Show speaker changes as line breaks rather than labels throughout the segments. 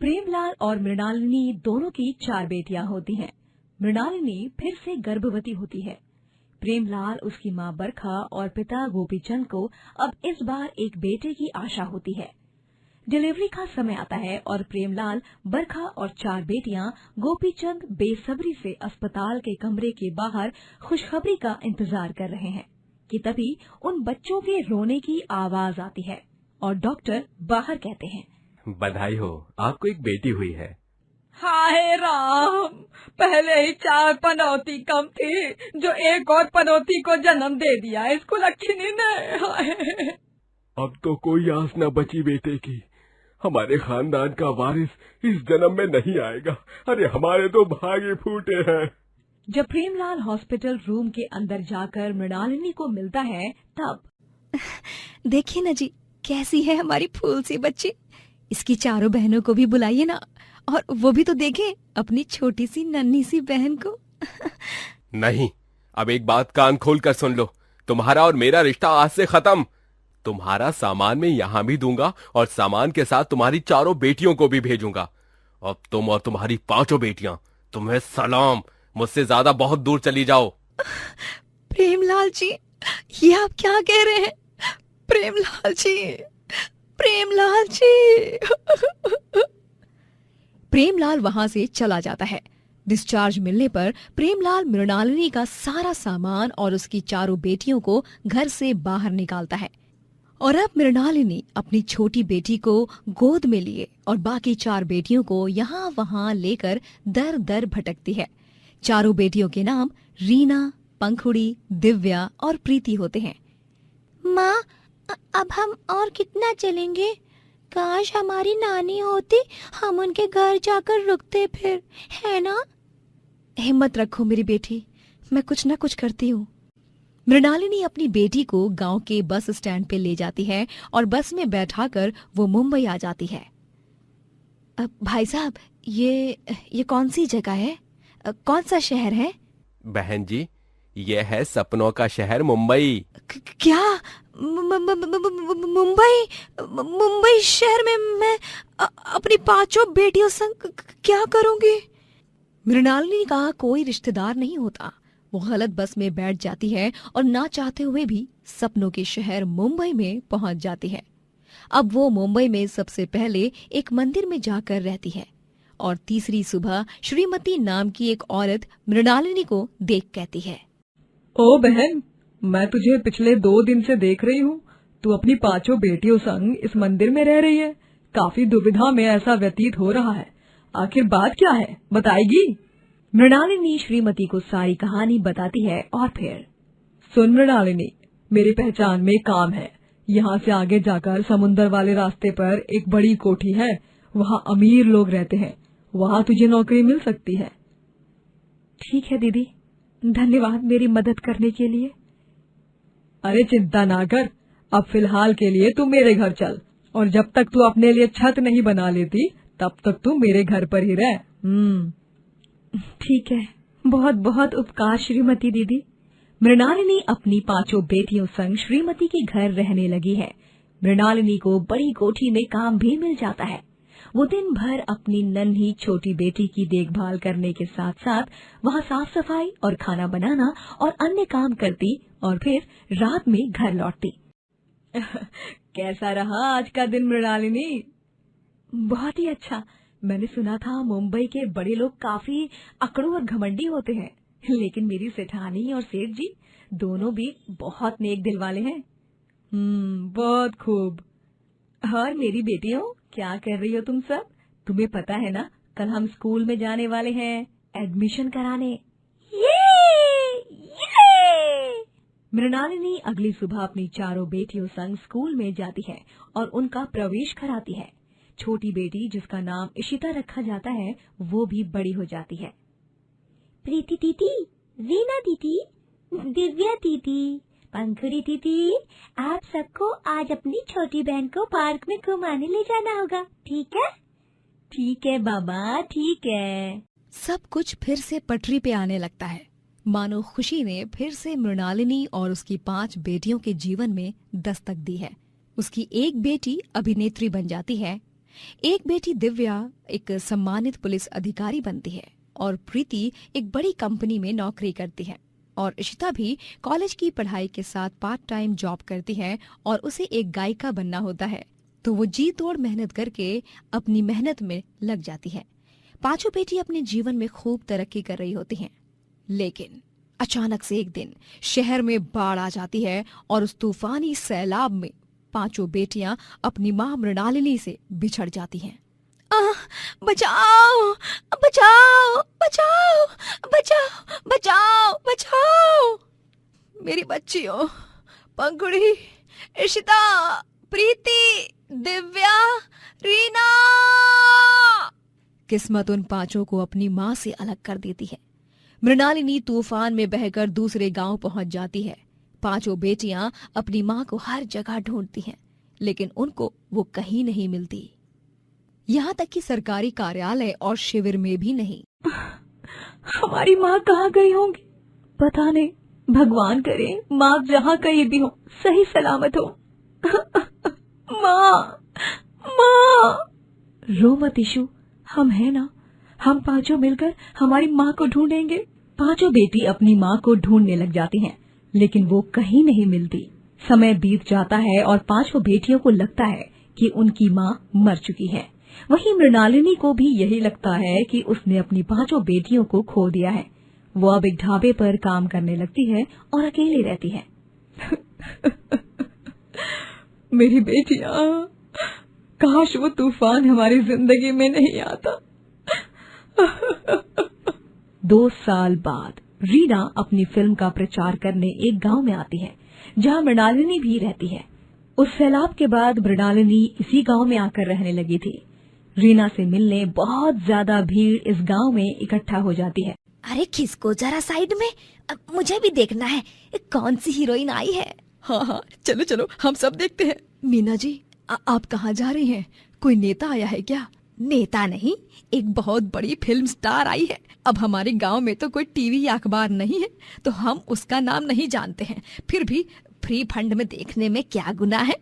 प्रेमलाल और मृणालिनी दोनों की 4 बेटियां होती हैं। मृणालिनी फिर से गर्भवती होती है। प्रेमलाल, उसकी मां बरखा और पिता गोपीचंद को अब इस बार एक बेटे की आशा होती है। डिलीवरी का समय आता है और प्रेमलाल, बरखा और 4 बेटियां गोपीचंद बेसब्री से अस्पताल के कमरे के बाहर खुशखबरी का इंतजार कर रहे हैं कि तभी उन बच्चों के रोने की आवाज आती है और डॉक्टर बाहर कहते हैं,
बधाई हो, आपको एक बेटी हुई है।
हाय राम, पहले ही 4 पनौती कम थी जो एक और पनौती को जन्म दे दिया इसको लक्ष्मी ने। हाय।
अब तो कोई आस न बची बेटे की। हमारे खानदान का वारिस इस जन्म में नहीं आएगा। अरे हमारे तो भागे फूटे हैं।
जब प्रेमलाल हॉस्पिटल रूम के अंदर जाकर मृणालिनी को मिलता है तब
देखिए ना जी, कैसी है हमारी फूल सी बच्ची। इसकी 4 बहनों को भी बुलाइए ना, और वो भी तो देखें अपनी छोटी सी नन्ही सी बहन को।
नहीं, अब एक बात कान खोल कर सुन लो, तुम्हारा और मेरा रिश्ता आज से खत्म। तुम्हारा सामान मैं यहाँ भी दूंगा और सामान के साथ तुम्हारी 4 बेटियों को भी भेजूंगा। अब तुम और तुम्हारी 5 बेटियां, तुम्हें सलाम, मुझसे ज्यादा बहुत दूर चली जाओ।
प्रेमलाल जी, ये आप क्या कह रहे हैं? प्रेमलाल जी, प्रेमलाल जी। प्रेमलाल वहां से चला जाता है। डिस्चार्ज मिलने पर प्रेमलाल मृणालिनी का सारा सामान और उसकी 4 बेटियों को घर से बाहर निकालता है। और अब मृणालिनी अपनी छोटी बेटी को गोद में लिए और बाकी 4 बेटियों को यहाँ वहाँ लेकर दर दर भटकती है। 4 बेटियों के नाम रीना, पंखुड़ी, दिव्या और प्रीति होते हैं।
माँ, अब हम और कितना चलेंगे? काश हमारी नानी होती, हम उनके घर जाकर रुकते फिर, है ना?
हिम्मत रखो मेरी बेटी, मैं कुछ न कुछ करती हूँ। मृणालिनी अपनी बेटी को गांव के बस स्टैंड पे ले जाती है और बस में बैठाकर वो मुंबई आ जाती है। अब भाई साहब, ये कौन सी जगह है? कौन सा शहर है?
बहन जी, ये है सपनों का शहर मुंबई।
क्या? मुंबई? मुंबई शहर में मैं अपनी 5 बेटियों संग क्या करूंगी? मृणालिनी का कोई रिश्तेदार नहीं होता। वो गलत बस में बैठ जाती है और ना चाहते हुए भी सपनों के शहर मुंबई में पहुंच जाती है। अब वो मुंबई में सबसे पहले एक मंदिर में जाकर रहती है और तीसरी सुबह श्रीमती नाम की एक औरत मृणालिनी को देख कहती है,
ओ बहन, मैं तुझे पिछले 2 दिन से देख रही हूँ। तू अपनी 5 बेटियों संग इस मंदिर में रह रही है। काफी दुविधा में ऐसा व्यतीत हो रहा है। आखिर बात क्या है, बताएगी?
मृणालिनी श्रीमती को सारी कहानी बताती है और फिर,
सुन मृणालिनी, मेरी पहचान में काम है। यहाँ से आगे जाकर समुन्दर वाले रास्ते पर एक बड़ी कोठी है, वहाँ अमीर लोग रहते हैं। वहाँ तुझे नौकरी मिल सकती है।
ठीक है दीदी, धन्यवाद मेरी मदद करने के लिए।
अरे चिंता ना कर, अब फिलहाल के लिए तू मेरे घर चल, और जब तक तू अपने लिए छत नहीं बना लेती तब तक तू मेरे घर पर ही रह।
ठीक है, बहुत बहुत उपकार श्रीमती दीदी। मृणालिनी अपनी 5 बेटियों संग श्रीमती के घर रहने लगी है। मृणालिनी को बड़ी कोठी में काम भी मिल जाता है। वो दिन भर अपनी नन्ही छोटी बेटी की देखभाल करने के साथ साथ वहाँ साफ सफाई और खाना बनाना और अन्य काम करती और फिर रात में घर लौटती।
कैसा रहा आज का दिन मृणालिनी?
बहुत ही अच्छा। मैंने सुना था मुंबई के बड़े लोग काफी अकड़ू और घमंडी होते हैं, लेकिन मेरी सेठानी और सेठ जी दोनों भी बहुत नेक दिल वाले हैं।
बहुत खूब।
और मेरी बेटियों, क्या कर रही हो तुम सब? तुम्हें पता है ना, कल हम स्कूल में जाने वाले हैं एडमिशन कराने। मृणालिनी अगली सुबह अपनी 4 बेटियों संग स्कूल में जाती है और उनका प्रवेश कराती है। छोटी बेटी, जिसका नाम इशिता रखा जाता है, वो भी बड़ी हो जाती है।
प्रीति दीदी, रीना दीदी, दिव्या दीदी, पंखुड़ी दीदी, आप सबको आज अपनी छोटी बहन को पार्क में घुमाने ले जाना होगा, ठीक है?
ठीक है बाबा, ठीक है।
सब कुछ फिर से पटरी पे आने लगता है, मानो खुशी ने फिर से मृणालिनी और उसकी 5 बेटियों के जीवन में दस्तक दी है। उसकी एक बेटी अभिनेत्री बन जाती है एक बेटी दिव्या एक सम्मानित पुलिस अधिकारी बनती है और प्रीति एक बड़ी कंपनी में नौकरी करती है और इशिता भी कॉलेज की पढ़ाई के साथ पार्ट टाइम जॉब करती है और उसे एक गायिका बनना होता है। तो वो जी तोड़ मेहनत करके अपनी मेहनत में लग जाती है। पांचों बेटी अपने जीवन में खूब तरक्की कर रही होती हैं। लेकिन अचानक से एक दिन शहर में बाढ़ आ जाती है और उस तूफानी सैलाब में पांचों बेटियां अपनी मां मृणालिनी से बिछड़ जाती हैं। बचाओ बचाओ बचाओ बचाओ बचाओ बचाओ, मेरी बच्चियों पंखुड़ी, इशिता, प्रीति, दिव्या, रीना। किस्मत उन पांचों को अपनी मां से अलग कर देती है। मृणालिनी तूफान में बहकर दूसरे गांव पहुंच जाती है। पांचों बेटियां अपनी मां को हर जगह ढूंढती हैं, लेकिन उनको वो कहीं नहीं मिलती। यहाँ तक कि सरकारी कार्यालय और शिविर में भी नहीं।
हमारी माँ कहाँ गई होंगी? पता नहीं। भगवान करे माँ जहाँ कहीं भी हो सही सलामत हो। माँ, माँ, रो मत इशू, हम है ना। हम पांचों मिलकर हमारी माँ को ढूंढेंगे। पांचों बेटी अपनी माँ को ढूंढने लग जाती हैं, लेकिन वो कहीं नहीं मिलती। समय बीत जाता है और पांचों बेटियों को लगता है कि उनकी माँ मर चुकी है। वहीं मृणालिनी को भी यही लगता है कि उसने अपनी पांचों बेटियों को खो दिया है। वो अब एक ढाबे पर काम करने लगती है और अकेली रहती है।
मेरी बेटियां, काश वो तूफान हमारी जिंदगी में नहीं आता।
2 साल बाद रीना अपनी फिल्म का प्रचार करने एक गांव में आती है, जहां मृणालिनी भी रहती है। उस सैलाब के बाद मृणालिनी इसी गांव में आकर रहने लगी थी। रीना से मिलने बहुत ज्यादा भीड़ इस गांव में इकट्ठा हो जाती है।
अरे खिसको जरा साइड में, मुझे भी देखना है कौन सी हीरोइन आई है।
हाँ हाँ, चलो चलो, हम सब देखते हैं। मीना जी, आप कहाँ जा रही हैं? कोई नेता आया है क्या?
नेता नहीं,
एक बहुत बड़ी फिल्म स्टार आई है। अब हमारे गांव में तो कोई टीवी या अखबार नहीं है, तो हम उसका नाम नहीं जानते हैं। फिर भी फ्री फंड में देखने में क्या गुनाह है।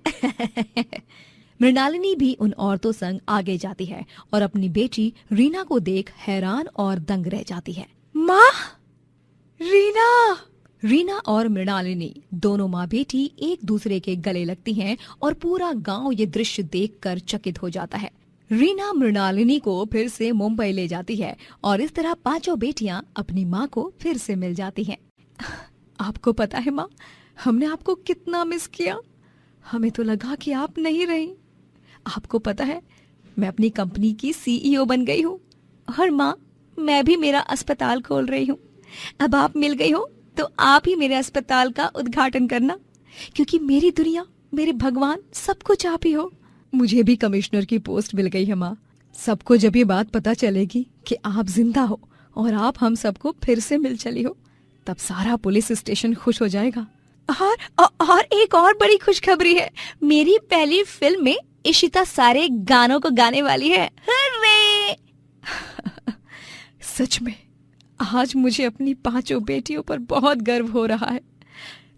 मृणालिनी भी उन औरतों संग आगे जाती है और अपनी बेटी रीना को देख हैरान और दंग रह जाती है।
माँ, रीना।
रीना और मृणालिनी दोनों माँ बेटी एक दूसरे के गले लगती हैं और पूरा गांव ये दृश्य देखकर चकित हो जाता है। रीना मृणालिनी को फिर से मुंबई ले जाती है और इस तरह पांचों बेटियां अपनी माँ को फिर से मिल जाती हैं। आपको पता है माँ, हमने आपको कितना मिस किया। हमें तो लगा कि आप नहीं रही। आपको पता है, मैं अपनी कंपनी की सीईओ बन गई हूँ। और माँ, मैं भी मेरा अस्पताल खोल रही हूँ। अब आप मिल गई हो तो आप ही मेरे अस्पताल का उद्घाटन करना, क्योंकि मेरी दुनिया, मेरे भगवान, सब कुछ आप ही हो। मुझे भी कमिश्नर की पोस्ट मिल गई है माँ। सबको जब ये बात पता चलेगी कि आप जिंदा हो और आप हम सबको फिर से मिल चली हो, तब सारा पुलिस स्टेशन खुश हो जाएगा।
और एक और बड़ी खुशखबरी है, मेरी पहली फिल्म में इशिता सारे गानों को गाने वाली है। हर्रे!
सच में आज मुझे अपनी पांचों बेटियों पर बहुत गर्व हो रहा है।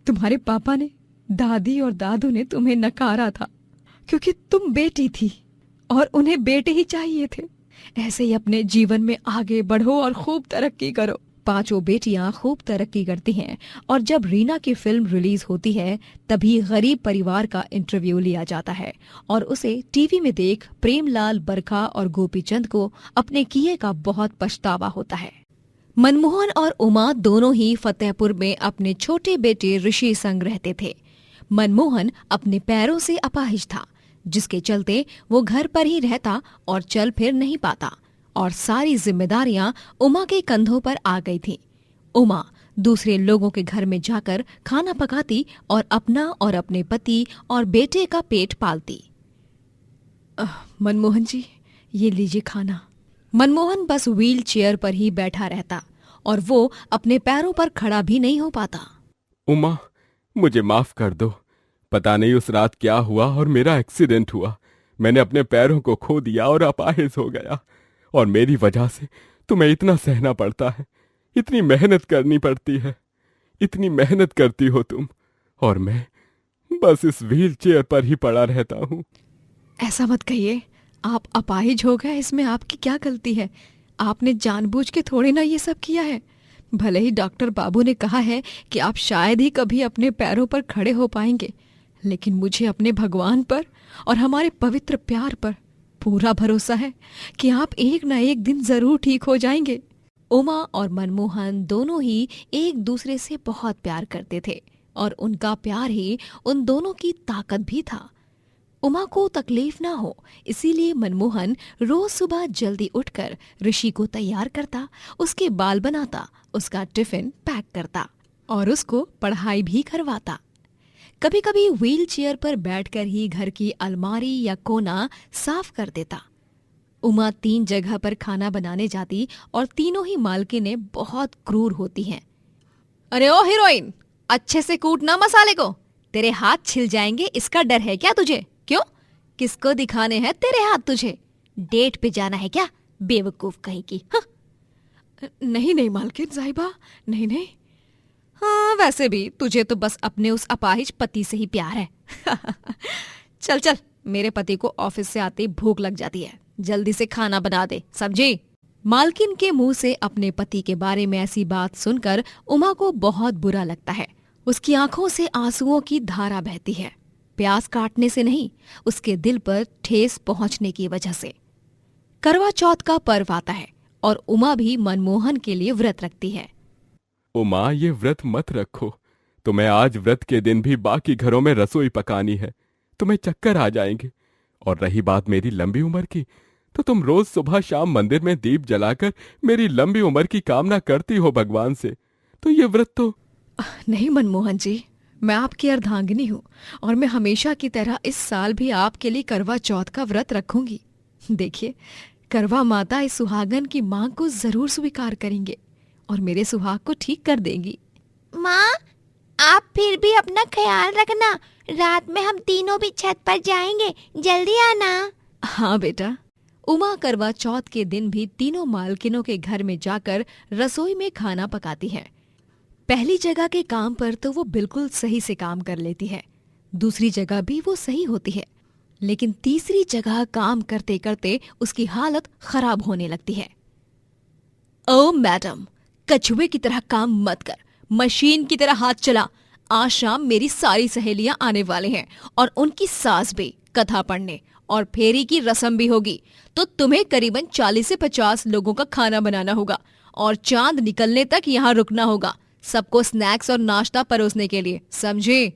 तुम्हारे पापा ने, दादी और दादू ने तुम्हें नकारा था क्योंकि तुम बेटी थी और उन्हें बेटे ही चाहिए थे। ऐसे ही अपने जीवन में आगे बढ़ो और खूब तरक्की करो। पांचों बेटियां खूब तरक्की करती हैं और जब रीना की फिल्म रिलीज होती है तभी गरीब परिवार का इंटरव्यू लिया जाता है और उसे टीवी में देख प्रेमलाल, बरखा और गोपीचंद को अपने किए का बहुत पछतावा होता है। मनमोहन और उमा दोनों ही फतेहपुर में अपने छोटे बेटे ऋषि संग रहते थे। मनमोहन अपने पैरों से अपाहिज था, जिसके चलते वो घर पर ही रहता और चल फिर नहीं पाता और सारी जिम्मेदारियां उमा के कंधों पर आ गई थीं। उमा दूसरे लोगों के घर में जाकर खाना पकाती और अपना और अपने पति और बेटे का पेट पालती। मनमोहन जी, ये लीजिए खाना। मनमोहन बस व्हील चेयर पर ही बैठा रहता और वो अपने पैरों पर खड़ा भी नहीं हो पाता।
उमा, मुझे माफ कर दो। पता नहीं उस रात क्या हुआ और मेरा एक्सीडेंट हुआ। मैंने अपने पैरों को खो दिया और अपाहिज हो गया और मेरी वजह से तुम्हें इतना सहना पड़ता है, इतनी मेहनत करनी पड़ती है। इतनी मेहनत करती हो तुम और मैं बस इस व्हील चेयर पर ही पड़ा रहता हूँ।
ऐसा मत कहिए, आप अपाहिज हो गए, इसमें आपकी क्या गलती है? आपने जानबूझ के थोड़े ना ये सब किया है। भले ही डॉक्टर बाबू ने कहा है कि आप शायद ही कभी अपने पैरों पर खड़े हो पाएंगे, लेकिन मुझे अपने भगवान पर और हमारे पवित्र प्यार पर पूरा भरोसा है कि आप एक न एक दिन जरूर ठीक हो जाएंगे। उमा और मनमोहन दोनों ही एक दूसरे से बहुत प्यार करते थे और उनका प्यार ही उन दोनों की ताकत भी था। उमा को तकलीफ ना हो इसीलिए मनमोहन रोज सुबह जल्दी उठकर ऋषि को तैयार करता, उसके बाल बनाता, उसका टिफिन पैक करता और उसको पढ़ाई भी करवाता। कभी कभी व्हील चेयर पर बैठकर ही घर की अलमारी या कोना साफ कर देता। उमा 3 जगह पर खाना बनाने जाती और तीनों ही मालकिनें बहुत क्रूर होती हैं। अरे ओ हीरोइन, अच्छे से कूटना मसाले को, तेरे हाथ छिल जाएंगे, इसका डर है क्या तुझे? क्यों, किसको दिखाने हैं तेरे हाथ तुझे? डेट पे जाना है क्या, बेवकूफ कहीं की? हाँ। नहीं नहीं मालकिन साहिबा, नहीं नहीं। हाँ, वैसे भी तुझे तो बस अपने उस अपाहिज पति से ही प्यार है। चल चल, मेरे पति को ऑफिस से आते ही भूख लग जाती है, जल्दी से खाना बना दे, समझी? मालकिन के मुंह से अपने पति के बारे में ऐसी बात सुनकर उमा को बहुत बुरा लगता है। उसकी आंखों से आंसुओं की धारा बहती है, प्यास काटने से नहीं, उसके दिल पर ठेस पहुंचने की वजह से। करवा चौथ का पर्व आता है और उमा भी मनमोहन के लिए व्रत रखती है।
उमा, ये व्रत मत रखो। तुम्हें आज व्रत के दिन भी बाकी घरों में रसोई पकानी है, तुम्हें चक्कर आ जाएंगे। और रही बात मेरी लंबी उम्र की, तो तुम रोज सुबह शाम मंदिर में दीप जलाकर मेरी लंबी उम्र की कामना करती हो भगवान से, तो ये व्रत तो...
नहीं मनमोहन जी, मैं आपकी अर्धांगिनी हूँ और मैं हमेशा की तरह इस साल भी आपके लिए करवा चौथ का व्रत रखूंगी। देखिए, करवा माता इस सुहागन की मांग को जरूर स्वीकार करेंगे और मेरे सुहाग को ठीक कर देंगी।
माँ, आप फिर भी अपना ख्याल रखना, रात में हम तीनों भी छत पर जाएंगे, जल्दी आना।
हाँ बेटा। उमा करवा चौथ के दिन भी तीनों मालकिनों के घर में जाकर रसोई में खाना पकाती है। पहली जगह के काम पर तो वो बिल्कुल सही से काम कर लेती है, दूसरी जगह भी वो सही होती है, लेकिन तीसरी जगह काम करते करते उसकी हालत खराब होने लगती है। ओ मैडम, कछुए की तरह काम मत कर, मशीन की तरह हाथ चला। आज शाम मेरी सारी सहेलियां आने वाले हैं और उनकी सास भी कथा पढ़ने और फेरी की रस्म भी होगी, तो तुम्हें करीबन 40 से 50 लोगों का खाना बनाना होगा और चांद निकलने तक यहाँ रुकना होगा, सबको स्नैक्स और नाश्ता परोसने के लिए, समझे?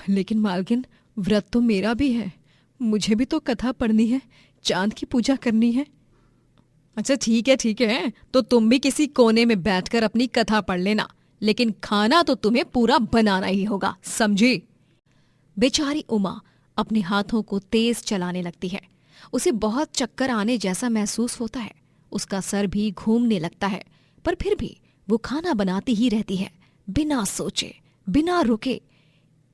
लेकिन मालकिन, व्रत तो मेरा भी है, मुझे भी तो कथा पढ़नी है, चांद की पूजा करनी है। अच्छा ठीक है, तो तुम भी किसी कोने में बैठकर अपनी कथा पढ़ लेना, लेकिन खाना तो तुम्हें पूरा बनाना ही होगा, समझी? बेचारी उमा अपने हाथों को तेज चलाने लगती है। उसे बहुत चक्कर आने जैसा महसूस होता है, उसका सर भी घूमने लगता है, पर फिर भी वो खाना बनाती ही रहती है, बिना सोचे, बिना रुके।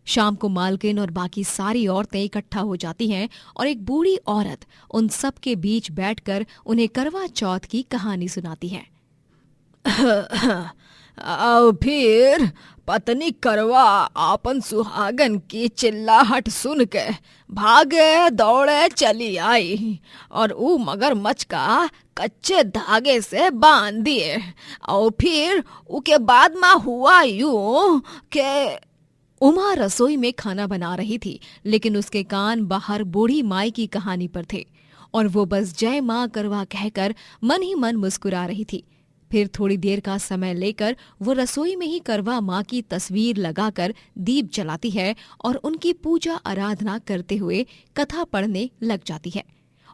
शाम को मालकिन और बाकी सारी औरतें इकट्ठा हो जाती हैं और एक बूढ़ी औरत उन सब के बीच बैठकर उन्हें करवा चौथ की कहानी सुनाती है। अब फिर पत्नी करवा आपन सुहागन की चिल्लाहट सुन के भागे दौड़े चली आई और ऊ मगरमच्छ का कच्चे धागे से बांध दिए। और फिर उके बाद में हुआ यूं के... उमा रसोई में खाना बना रही थी, लेकिन उसके कान बाहर बूढ़ी माई की कहानी पर थे और वो बस जय माँ करवा कहकर मन ही मन मुस्कुरा रही थी। फिर थोड़ी देर का समय लेकर वो रसोई में ही करवा माँ की तस्वीर लगाकर दीप जलाती है और उनकी पूजा आराधना करते हुए कथा पढ़ने लग जाती है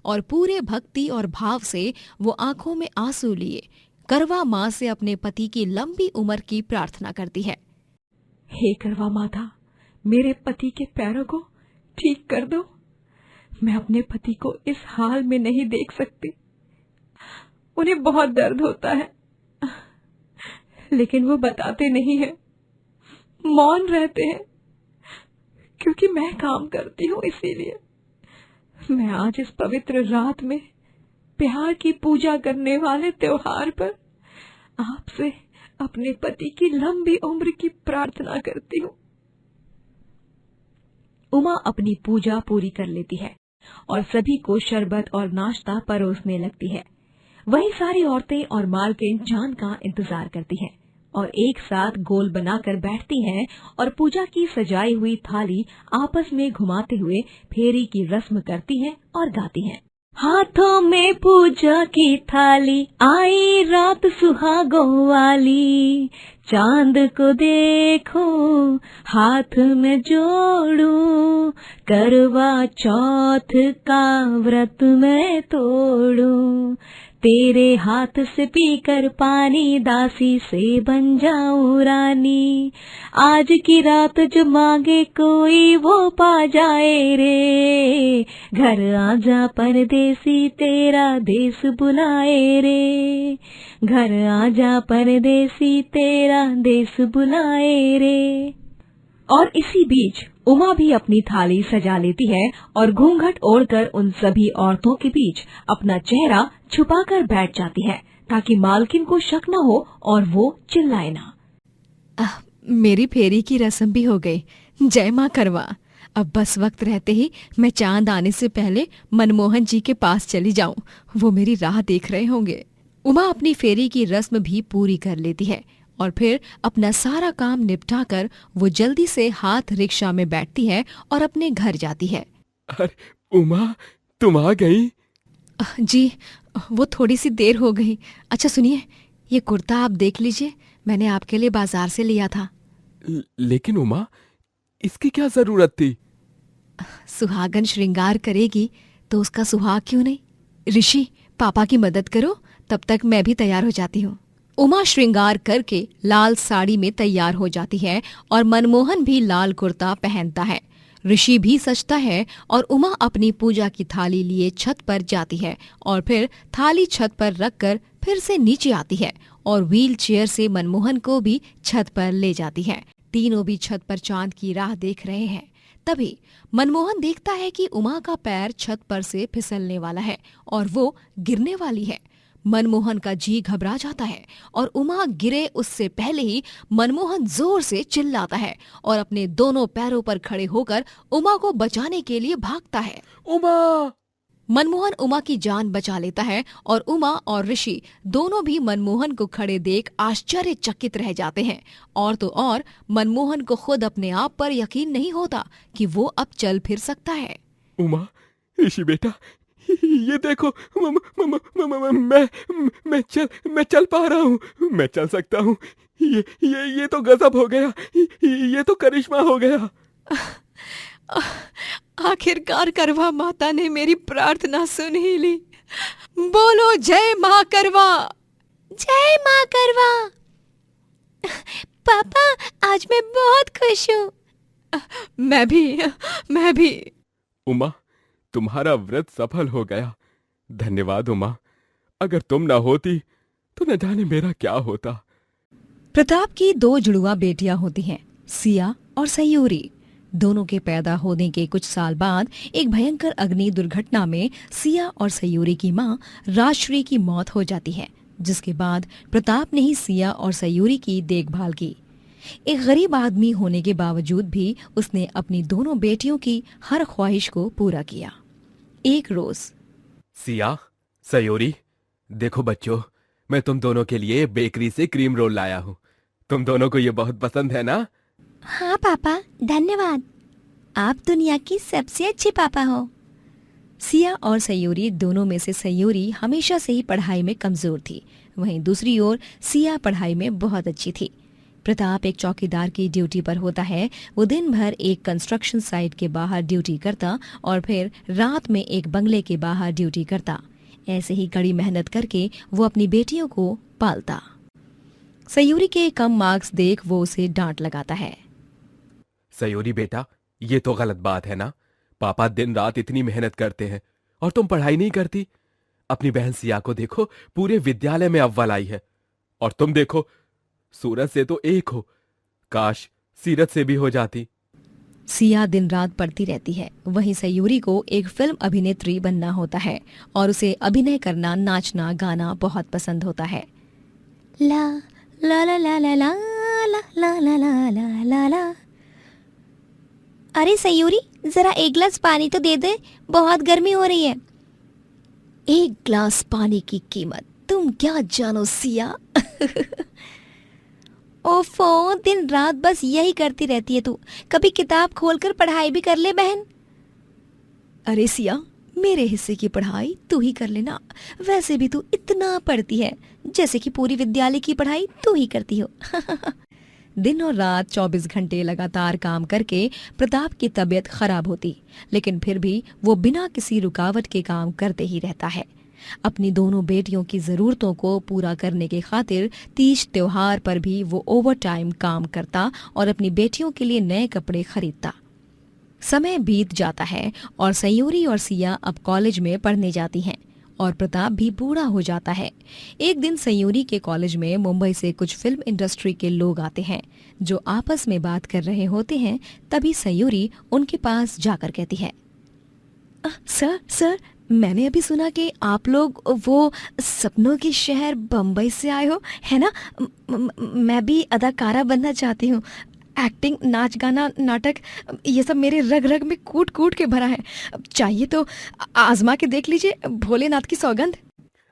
और पूरे भक्ति और भाव से वो आंखों में आंसू लिए करवा माँ से अपने पति की लंबी उम्र की प्रार्थना करती है।
हे करवा माता, मेरे पति के पैरों को ठीक कर दो, मैं अपने पति को इस हाल में नहीं देख सकती, उन्हें बहुत दर्द होता है, लेकिन वो बताते नहीं है, मौन रहते हैं, क्योंकि मैं काम करती हूँ, इसीलिए मैं आज इस पवित्र रात में प्यार की पूजा करने वाले त्योहार पर आपसे अपने पति की लंबी उम्र की प्रार्थना करती हूँ।
उमा अपनी पूजा पूरी कर लेती है और सभी को शरबत और नाश्ता परोसने लगती है। वही सारी औरतें और मालकिन चांद का इंतजार करती हैं और एक साथ गोल बनाकर बैठती हैं और पूजा की सजाई हुई थाली आपस में घुमाते हुए फेरी की रस्म करती हैं और गाती हैं। हाथों में पूजा की थाली, आई रात सुहागों वाली, चांद को देखो हाथ में जोड़ूं, करवा चौथ का व्रत मैं तोड़ूं, तेरे हाथ से पीकर पानी दासी से बन जाऊं रानी, आज की रात जो मांगे कोई वो पा जाए रे, घर आजा परदेसी तेरा देश बुलाए रे, घर आजा परदेसी तेरा देश बुलाए रे। और इसी बीच उमा भी अपनी थाली सजा लेती है और घूंघट ओढ़कर उन सभी औरतों के बीच अपना चेहरा छुपाकर बैठ जाती है ताकि मालकिन को शक न हो और वो चिल्लाए ना।
मेरी फेरी की रस्म भी हो गई। जय माँ करवा। अब बस वक्त रहते ही मैं चांद आने से पहले मनमोहन जी के पास चली जाऊं, वो मेरी राह देख रहे होंगे। उमा अपनी फेरी की रस्म भी पूरी कर लेती है और फिर अपना सारा काम निपटा कर वो जल्दी से हाथ रिक्शा में बैठती है और अपने घर जाती है।
अरे उमा, तुम आ गई?
जी, वो थोड़ी सी देर हो गई। अच्छा सुनिए, ये कुर्ता आप देख लीजिए, मैंने आपके लिए बाजार से लिया था।
लेकिन उमा, इसकी क्या जरूरत थी?
सुहागन श्रृंगार करेगी तो उसका सुहाग क्यों नहीं। ऋषि, पापा की मदद करो, तब तक मैं भी तैयार हो जाती हूँ। उमा श्रृंगार करके लाल साड़ी में तैयार हो जाती है और मनमोहन भी लाल कुर्ता पहनता है। ऋषि भी सजता है और उमा अपनी पूजा की थाली लिए छत पर जाती है और फिर थाली छत पर रखकर फिर से नीचे आती है और व्हील चेयर से मनमोहन को भी छत पर ले जाती है। तीनों भी छत पर चांद की राह देख रहे हैं। तभी मनमोहन देखता है कि उमा का पैर छत पर से फिसलने वाला है और वो गिरने वाली है। मनमोहन का जी घबरा जाता है और उमा गिरे उससे पहले ही मनमोहन जोर से चिल्लाता है और अपने दोनों पैरों पर खड़े होकर उमा को बचाने के लिए भागता है।
उमा!
मनमोहन उमा की जान बचा लेता है और उमा और ऋषि दोनों भी मनमोहन को खड़े देख आश्चर्यचकित रह जाते हैं। और तो और मनमोहन को खुद अपने आप पर यकीन नहीं होता कि वो अब चल फिर सकता है।
उमा, ऋषि बेटा, ये देखो, मैं चल पा रहा हूँ, मैं चल सकता हूँ। ये तो गजब हो गया, ये तो करिश्मा हो गया।
आखिरकार करवा माता ने मेरी प्रार्थना सुन ही ली। बोलो जय माँ करवा।
जय माँ करवा। पापा, आज मैं बहुत खुश हूँ।
मैं भी।
उमा, तुम्हारा व्रत सफल हो गया। धन्यवाद उमा, अगर तुम ना होती तो न जाने मेरा क्या होता।
प्रताप की 2 जुड़वा बेटियां होती हैं, सिया और सयूरी। दोनों के पैदा होने के कुछ साल बाद एक भयंकर अग्नि दुर्घटना में सिया और सयूरी की मां राजश्री की मौत हो जाती है, जिसके बाद प्रताप ने ही सिया और सयूरी की देखभाल की। एक गरीब आदमी होने के बावजूद भी उसने अपनी दोनों बेटियों की हर ख्वाहिश को पूरा किया। एक रोज,
सिया, सयोरी, देखो बच्चों, मैं तुम दोनों के लिए बेकरी से क्रीम रोल लाया हूँ। तुम दोनों को ये बहुत पसंद है ना?
हाँ पापा, धन्यवाद। आप दुनिया की सबसे अच्छी पापा हो।
सिया और सयूरी दोनों में से सयूरी हमेशा से ही पढ़ाई में कमजोर थी, वहीं दूसरी ओर सिया पढ़ाई में बहुत अच्छी थी। प्रताप एक चौकीदार की ड्यूटी पर होता है। वो दिन भर एक कंस्ट्रक्शन साइट के बाहर ड्यूटी करता और फिर रात में एक बंगले के बाहर ड्यूटी करता। ऐसे ही कड़ी मेहनत करके वो अपनी बेटियों को पालता। सयूरी के कम मार्क्स देख वो उसे डांट लगाता है।
सयूरी बेटा, ये तो गलत बात है ना। पापा दिन रात इतनी मेहनत करते हैं और तुम पढ़ाई नहीं करती। अपनी बहन सिया को देखो, पूरे विद्यालय में अव्वल आई है, और तुम देखो, सूरज से तो एक हो, काश सीरत से भी हो जाती।
सिया दिन रात पढ़ती रहती है, वहीं सयूरी को एक फिल्म अभिनेत्री बनना होता है और उसे अभिनय करना, नाचना, गाना बहुत पसंद होता है।
ला ला ला ला ला ला ला ला ला ला ला ला। अरे सयूरी,
जरा एक गिलास पानी तो दे दे, बहुत गर्मी हो रही है। एक गिलास पानी की कीमत तुम क्या जानो सिया। ओफो, दिन रात बस यही करती रहती है तू, कभी किताब खोलकर पढ़ाई भी कर ले बहन। अरे सिया, मेरे हिस्से की पढ़ाई तू ही कर लेना, वैसे भी तू इतना पढ़ती है, जैसे कि पूरी विद्यालय की पढ़ाई तू ही करती हो। दिन और रात 24 घंटे लगातार काम करके प्रताप की तबीयत खराब होती, लेकिन फिर भी वो बिना किसी रुकावट के काम करते ही रहता है। अपनी दोनों बेटियों की जरूरतों को पूरा करने के खातिर तीज त्योहार पर भी वो ओवरटाइम काम करता और अपनी बेटियों के लिए नए कपड़े खरीदता। समय बीत जाता है और सयूरी और सिया अब कॉलेज में पढ़ने जाती हैं और प्रताप भी बूढ़ा हो जाता है। एक दिन सयूरी के कॉलेज में मुंबई से कुछ फिल्म इंडस्ट्री के लोग आते हैं जो आपस में बात कर रहे होते हैं। तभी सयूरी उनके पास जाकर कहती है, सर, मैंने अभी सुना कि आप लोग वो सपनों के शहर बम्बई से आए हो, है ना? मैं भी अदाकारा बनना चाहती हूँ। एक्टिंग, नाच गाना, नाटक, ये सब मेरे रग रग में कूट कूट के भरा है। चाहिए तो आजमा के देख लीजिए, भोलेनाथ की सौगंध।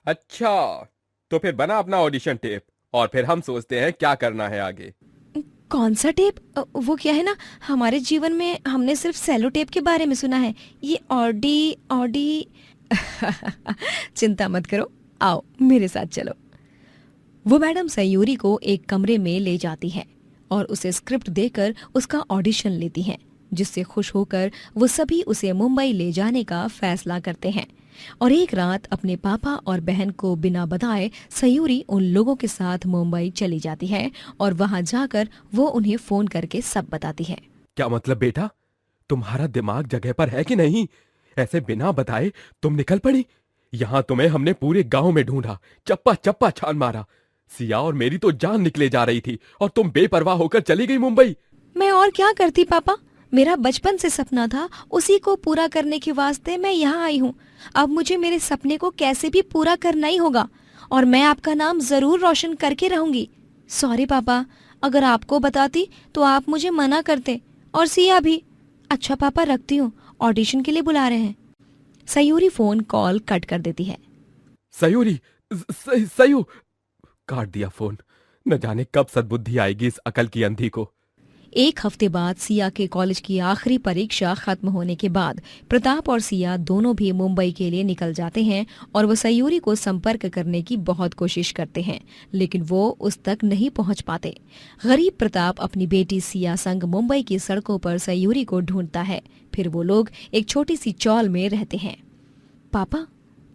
अच्छा, तो फिर बना अपना ऑडिशन टेप और फिर हम सोचते हैं क्या करना है आगे।
कौन सा टेप? वो क्या है ना, हमारे जीवन में हमने सिर्फ सेलो टेप के बारे में सुना है, ये ऑडी। चिंता मत करो, आओ मेरे साथ चलो। वो मैडम सयूरी को एक कमरे में ले जाती है और उसे स्क्रिप्ट देकर उसका ऑडिशन लेती हैं, जिससे खुश होकर वो सभी उसे मुंबई ले जाने का फैसला करते हैं। और एक रात अपने पापा और बहन को बिना बताए सयूरी उन लोगों के साथ मुंबई चली जाती है और वहां जाकर वो उन्हें फोन करके सब बताती है।
क्या मतलब बेटा, तुम्हारा दिमाग जगह पर है कि नहीं? ऐसे बिना बताए तुम निकल पड़ी। यहाँ तुम्हें हमने पूरे गांव में ढूंढा, चप्पा चप्पा छान मारा। सिया और मेरी तो जान निकले जा रही थी और तुम बेपरवाह होकर चली गई मुंबई।
मैं और क्या करती पापा, मेरा बचपन से सपना था, उसी को पूरा करने के वास्ते मैं यहाँ आई हूँ। अब मुझे मेरे सपने को कैसे भी पूरा करना ही होगा और मैं आपका नाम जरूर रोशन करके रहूंगी। सॉरी पापा, अगर आपको बताती तो आप मुझे मना करते, और सिया भी। अच्छा पापा, रखती हूँ, ऑडिशन के लिए बुला रहे हैं। सयूरी फोन कॉल कट कर देती है।
सयूरी, सयू, काट दिया फोन। न जाने कब सद्बुद्धि आएगी इस अकल की अंधी को।
एक हफ्ते बाद सिया के कॉलेज की आखिरी परीक्षा खत्म होने के बाद प्रताप और सिया दोनों भी मुंबई के लिए निकल जाते हैं और वो सयूरी को संपर्क करने की बहुत कोशिश करते हैं, लेकिन वो उस तक नहीं पहुंच पाते। गरीब प्रताप अपनी बेटी सिया संग मुंबई की सड़कों पर सयूरी को ढूंढता है। फिर वो लोग एक छोटी सी चौल में रहते हैं। पापा,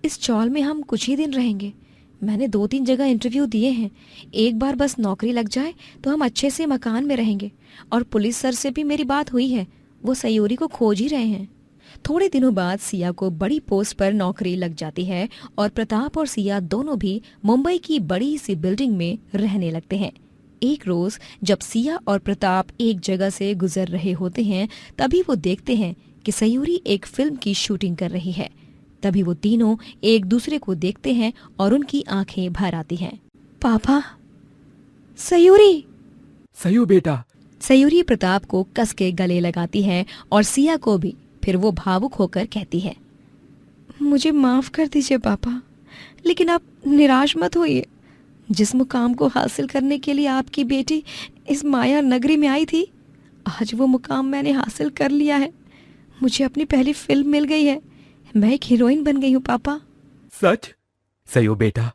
इस चौल में हम कुछ ही दिन रहेंगे। मैंने 2-3 जगह इंटरव्यू दिए हैं, एक बार बस नौकरी लग जाए तो हम अच्छे से मकान में रहेंगे। और पुलिस सर से भी मेरी बात हुई है, वो सयूरी को खोज ही रहे हैं। थोड़े दिनों बाद सिया को बड़ी पोस्ट पर नौकरी लग जाती है और प्रताप और सिया दोनों भी मुंबई की बड़ी सी बिल्डिंग में रहने लगते हैं। एक रोज जब सिया और प्रताप एक जगह से गुजर रहे होते हैं, तभी वो देखते हैं कि सयूरी एक फिल्म की शूटिंग कर रही है। तभी वो तीनों एक दूसरे को देखते हैं और उनकी आंखें भर आती हैं। पापा, सयूरी।
सयू बेटा।
सयूरी प्रताप को कस के गले लगाती है और सिया को भी। फिर वो भावुक होकर कहती है, मुझे माफ कर दीजिए पापा, लेकिन आप निराश मत होइए। जिस मुकाम को हासिल करने के लिए आपकी बेटी इस माया नगरी में आई थी, आज वो मुकाम मैंने हासिल कर लिया है। मुझे अपनी पहली फिल्म मिल गई है, मैं एक हीरोइन बन गई हूँ पापा।
सच? सयू बेटा,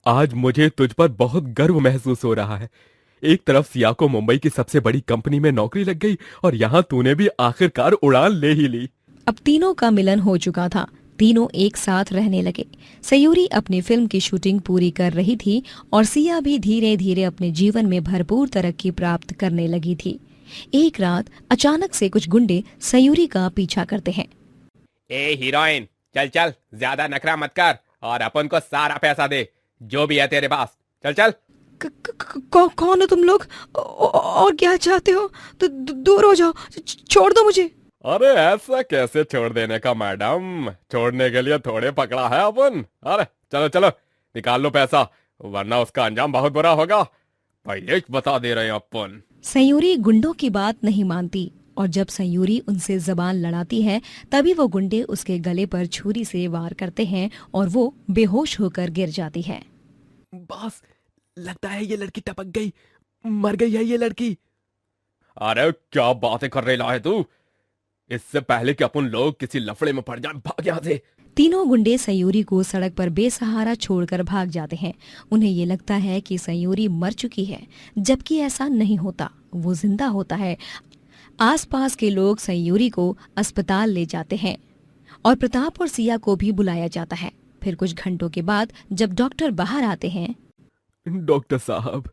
आज मुझे तुझ पर बहुत गर्व महसूस हो रहा है। एक तरफ सिया को मुंबई की सबसे बड़ी कंपनी में नौकरी लग गई और यहाँ तूने भी आखिरकार उड़ान ले ही ली।
अब तीनों का मिलन हो चुका था, तीनों एक साथ रहने लगे। सयूरी अपनी फिल्म की शूटिंग पूरी कर रही थी और सिया भी धीरे धीरे अपने जीवन में भरपूर तरक्की प्राप्त करने लगी थी। एक रात अचानक से कुछ गुंडे सयूरी का पीछा करते हैं।
ए हीरोइन, चल चल, ज्यादा नखरा मत कर और अपन को सारा पैसा दे जो भी है तेरे पास। चल चल।
कौन हो तुम लोग और क्या चाहते हो? तो दूर हो जाओ, छोड़ दो मुझे।
अरे ऐसा कैसे छोड़ देने का मैडम, छोड़ने के लिए थोड़े पकड़ा है अपन। अरे चलो चलो, निकाल लो पैसा, वरना उसका अंजाम बहुत बुरा होगा, पहले ही बता दे रहे हैं अपन।
सयूरी गुंडों की बात नहीं मानती और जब सयूरी उनसे जबान लड़ाती है तभी वो गुंडे उसके गले पर छुरी से वार करते हैं और वो बेहोश होकर गिर जाती है।
बॉस, लगता है ये लड़की टपक गई, मर गई है ये लड़की। अरे क्या बातें कर रहे है तू? इससे पहले कि अपन लोग किसी लफड़े में पड़ जाएं, भाग यहाँ से।
तीनों गुंडे सयूरी को सड़क पर बेसहारा छोड़कर भाग जाते हैं। उन्हें ये लगता है कि सयूरी मर चुकी है, जबकि ऐसा नहीं होता, वो जिंदा होता है। आसपास के लोग सयूरी को अस्पताल ले जाते हैं और प्रताप और सिया को भी बुलाया जाता है। फिर कुछ घंटों के बाद जब डॉक्टर बाहर आते हैं,
डॉक्टर साहब,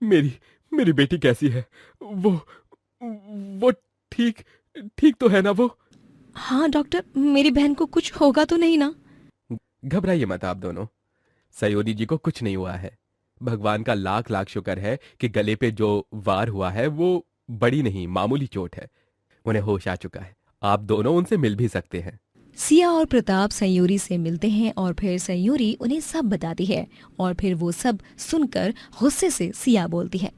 मेरी बेटी कैसी है? वो ठीक तो है ना वो?
हाँ डॉक्टर, मेरी बहन को कुछ होगा तो नहीं ना?
घबराइए मत आप दोनों, सयोरी जी को कुछ नहीं हुआ है। भगवान का लाख लाख शुक्र है कि गले पे जो वार हुआ है वो बड़ी नहीं, मामूली चोट है। उन्हें होश आ चुका है, आप दोनों उनसे मिल भी सकते हैं।
सिया और प्रताप सयूरी से मिलते हैं और फिर सयूरी उन्हें सब बताती है और फिर वो सब सुनकर गुस्से से सिया बोलती है,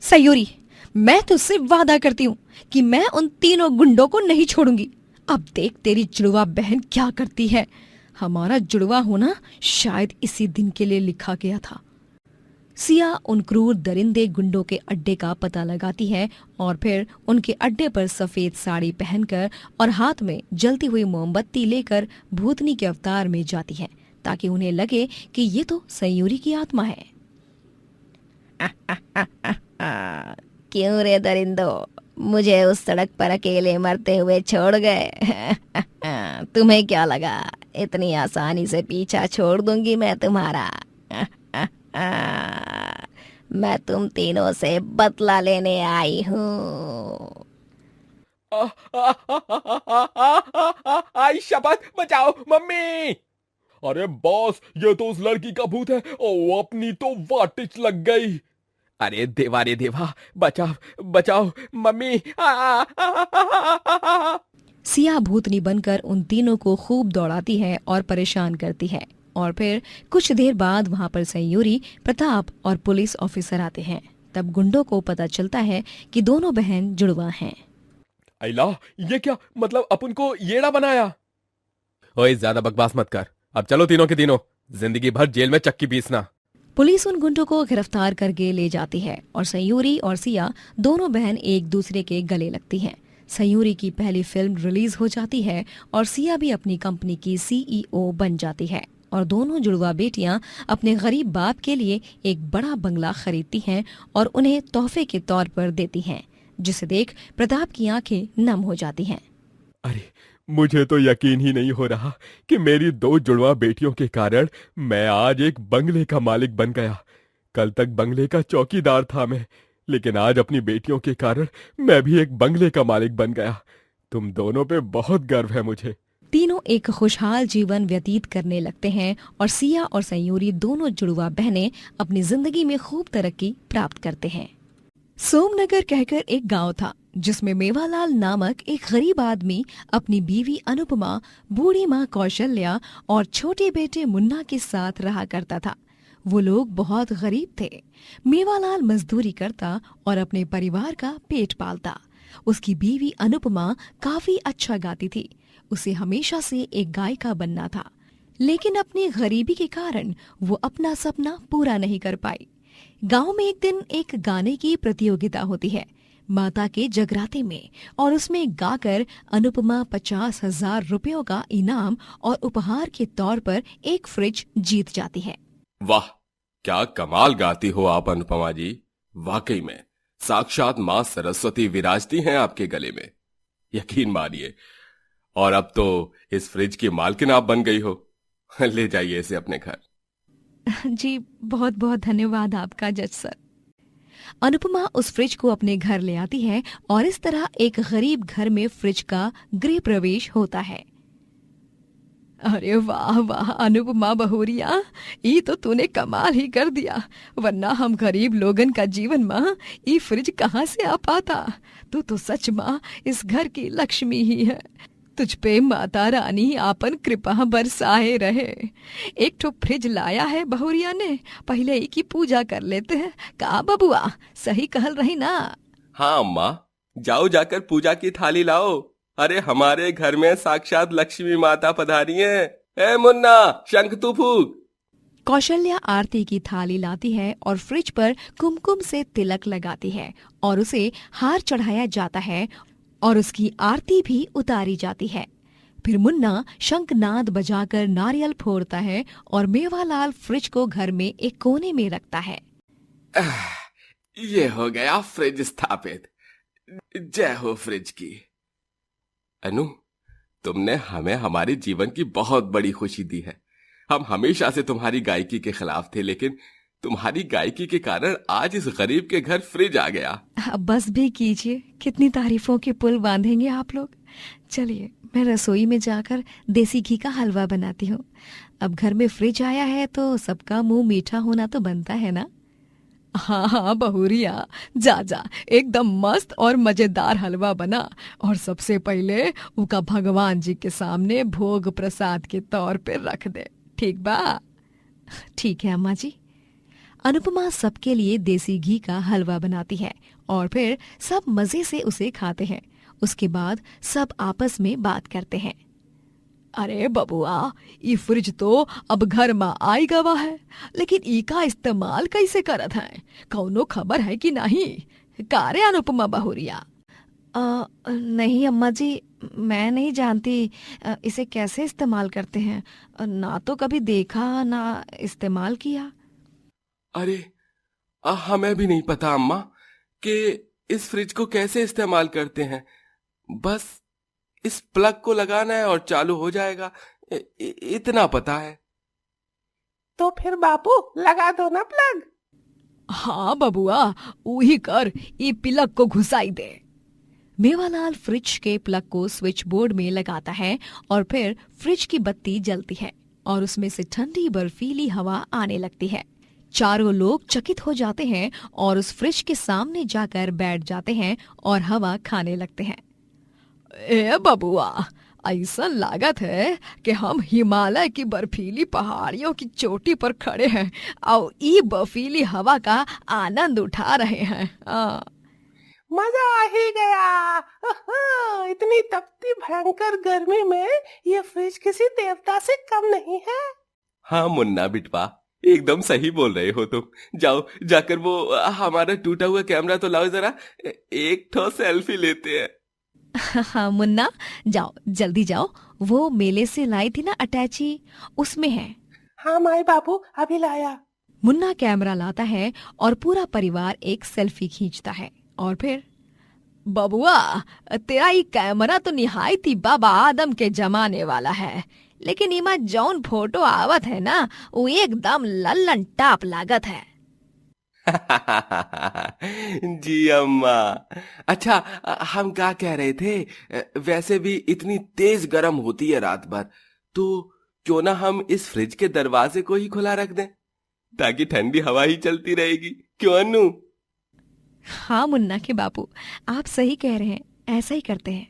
सयूरी, मैं तुझसे वादा करती हूँ कि मैं उन तीनों गुंडों को नहीं छोड़ूंगी। अब देख तेरी जुड़वा बहन क्या करती है। हमारा जुड़वा होना शायद इसी दिन के लिए लिखा गया था। सिया उन क्रूर दरिंदे गुंडों के अड्डे का पता लगाती है और फिर उनके अड्डे पर सफेद साड़ी पहनकर और हाथ में जलती हुई मोमबत्ती लेकर भूतनी के अवतार में जाती है, ताकि उन्हें लगे कि ये तो सयूरी की आत्मा है। क्यों रे दरिंदो, मुझे उस सड़क पर अकेले मरते हुए छोड़ गए? तुम्हें क्या लगा इतनी आसानी से पीछा छोड़ दूंगी मैं तुम्हारा? मैं तुम तीनों से बदला लेने आई हूँ।
आई शपथ, बचाओ मम्मी। अरे बॉस, ये तो उस लड़की का भूत है। ओ, अपनी तो वाटिच लग गई। अरे देवा, बचाओ मम्मी।
सिया भूतनी बनकर उन तीनों को खूब दौड़ाती है और परेशान करती है और फिर कुछ देर बाद वहाँ पर सयूरी, प्रताप और पुलिस ऑफिसर आते हैं। तब गुंडों को पता चलता है कि दोनों बहन जुड़वा हैं।
अल्लाह, ये क्या मतलब, अपन को येड़ा बनाया? ओए, ज्यादा बकवास मत कर। अब चलो तीनों के तीनों जिंदगी भर जेल में चक्की पीसना।
पुलिस उन गुंडों को गिरफ्तार करके ले जाती है और सयूरी और सिया दोनों बहन एक दूसरे के गले लगती हैं। सयूरी की पहली फिल्म रिलीज हो जाती है और सिया भी अपनी कंपनी की CEO बन जाती है और दोनों जुड़वा बेटियां अपने गरीब बाप के लिए एक बड़ा बंगला खरीदती हैं और उन्हें तोहफे के तौर पर देती हैं, जिसे देख प्रताप की आंखें नम हो जाती हैं।
अरे, मुझे तो यकीन ही नहीं हो रहा कि मेरी 2 जुड़वा बेटियों के कारण मैं आज एक बंगले का मालिक बन गया। कल तक बंगले का चौकीदार था मैं, लेकिन आज अपनी बेटियों के कारण मैं भी एक बंगले का मालिक बन गया। तुम दोनों पे बहुत गर्व है मुझे।
तीनों एक खुशहाल जीवन व्यतीत करने लगते हैं और सिया और सयूरी दोनों जुड़वा बहनें अपनी जिंदगी में खूब तरक्की प्राप्त करते हैं। सोमनगर कहकर एक गांव था जिसमें मेवालाल नामक एक गरीब आदमी अपनी बीवी अनुपमा, बूढ़ी माँ कौशल्या और छोटे बेटे मुन्ना के साथ रहा करता था। वो लोग बहुत गरीब थे। मेवालाल मजदूरी करता और अपने परिवार का पेट पालता। उसकी बीवी अनुपमा काफी अच्छा गाती थी। उसे हमेशा से एक गायिका बनना था, लेकिन अपनी गरीबी के कारण वो अपना सपना पूरा नहीं कर पाई। गांव में एक दिन एक गाने की प्रतियोगिता होती है माता के जगराते में, और उसमें गाकर अनुपमा 50,000 रुपयों का इनाम और उपहार के तौर पर एक फ्रिज जीत जाती है।
वाह, क्या कमाल गाती हो आप अनुपमा जी। वाकई में साक्षात माँ सरस्वती विराजती हैं आपके गले में, यकीन मानिए। और अब तो इस फ्रिज की मालकिन आप बन गई हो। ले जाइए इसे अपने घर।
जी बहुत बहुत धन्यवाद आपका जज सर। अनुपमा उस फ्रिज को अपने घर ले आती है और इस तरह एक गरीब घर में फ्रिज का गृह प्रवेश होता है। अरे वाह वाह अनुपमा बहुरिया, ये तो तूने कमाल ही कर दिया, वरना हम गरीब लोगन का जीवन माँ ये फ्रिज कहाँ से आ पाता। तू तो सच माँ इस घर की लक्ष्मी ही है। तुझ पे माता रानी आपन कृपा बरसाए रहे। एक ठो फ्रिज लाया है बहुरिया ने, पहले ही की पूजा कर लेते हैं। का बबुआ, सही कहल रही ना?
हाँ अम्मा, जाओ जाकर पूजा की थाली लाओ। अरे हमारे घर में साक्षात लक्ष्मी माता पधारी हैं। ए मुन्ना, शंख तू फूक।
कौशल्या आरती की थाली लाती है और फ्रिज पर कुमकुम से तिलक लगाती है और उसे हार चढ़ाया जाता है और उसकी आरती भी उतारी जाती है। फिर मुन्ना शंखनाद बजाकर नारियल फोड़ता है और मेवालाल फ्रिज को घर में एक कोने में रखता है।
ये हो गया फ्रिज स्थापित। जय हो फ्रिज की। अनु, तुमने हमें हमारे जीवन की बहुत बड़ी खुशी दी है। हम हमेशा से तुम्हारी गायकी के खिलाफ थे, लेकिन तुम्हारी गायकी के कारण आज इस गरीब के घर फ्रिज आ गया।
अब बस भी कीजिए, कितनी तारीफों के पुल बांधेंगे आप लोग। चलिए मैं रसोई में जाकर देसी घी का हलवा बनाती हूँ। अब घर में फ्रिज आया है तो सबका मुंह मीठा होना तो बनता है ना। हाँ हाँ बहुरिया, जा जा, एकदम मस्त और मजेदार हलवा बना और सबसे पहले उनका भगवान जी के सामने भोग प्रसाद के तौर पे रख दे, ठीक बा? ठीक है अम्मा जी। अनुपमा सबके लिए देसी घी का हलवा बनाती है और फिर सब मजे से उसे खाते हैं। उसके बाद सब आपस में बात करते हैं। अरे बबुआ, ये फ्रिज तो अब घर में आई गवा है, लेकिन इका इस्तेमाल कैसे करत है? कौनो खबर है कि नहीं? कारे अनुपमा बहुरिया? नहीं अम्मा जी, मैं नहीं जानती इसे कैसे इस्तेमाल करते हैं। ना तो कभी देखा ना इस्तेमाल किया।
अरे हमें भी नहीं पता अम्मा कि इस फ्रिज को कैसे इस्तेमाल करते हैं। बस इस प्लग को लगाना है और चालू हो जाएगा, इतना पता है।
तो फिर बापू लगा दो ना प्लग।
हाँ बबुआ, वही कर, ये प्लग को घुसाई दे। मेवालाल फ्रिज के प्लग को स्विच बोर्ड में लगाता है और फिर फ्रिज की बत्ती जलती है और उसमें से ठंडी बर्फीली हवा आने लगती है। चारों लोग चकित हो जाते हैं और उस फ्रिज के सामने जाकर बैठ जाते हैं और हवा खाने लगते हैं। ए बबुआ, ऐसा लागत है कि हम हिमालय की बर्फीली पहाड़ियों की चोटी पर खड़े हैं और ये बर्फीली हवा का आनंद उठा रहे हैं।
मजा आ ही गया। इतनी तपती भयंकर गर्मी में ये फ्रिज किसी देवता से कम नहीं है।
हाँ मुन्ना बिटवा, एकदम सही बोल रहे हो तुम। जाओ जाकर वो हमारा टूटा हुआ कैमरा तो लाओ जरा, एक ठो सेल्फी लेते हैं।
हाँ मुन्ना, जाओ जल्दी जाओ, वो मेले से लाई थी ना अटैची, उसमें है।
हाँ माई बाबू, अभी लाया।
मुन्ना कैमरा लाता है और पूरा परिवार एक सेल्फी खींचता है और फिर, बबुआ तेरा ये कैमरा तो निहायती बाबा आदम के जमाने वाला है, लेकिन इमा जौन फोटो आवत है ना, वो एकदम लल्लन टाप लागत है।
जी अम्मा। अच्छा, हम क्या कह रहे थे, वैसे भी इतनी तेज गर्म होती है रात भर, तो क्यों ना हम इस फ्रिज के दरवाजे को ही खुला रख दें, ताकि ठंडी हवा ही चलती रहेगी। क्यों अनु?
हाँ मुन्ना के बापू, आप सही कह रहे हैं, ऐसा ही करते हैं।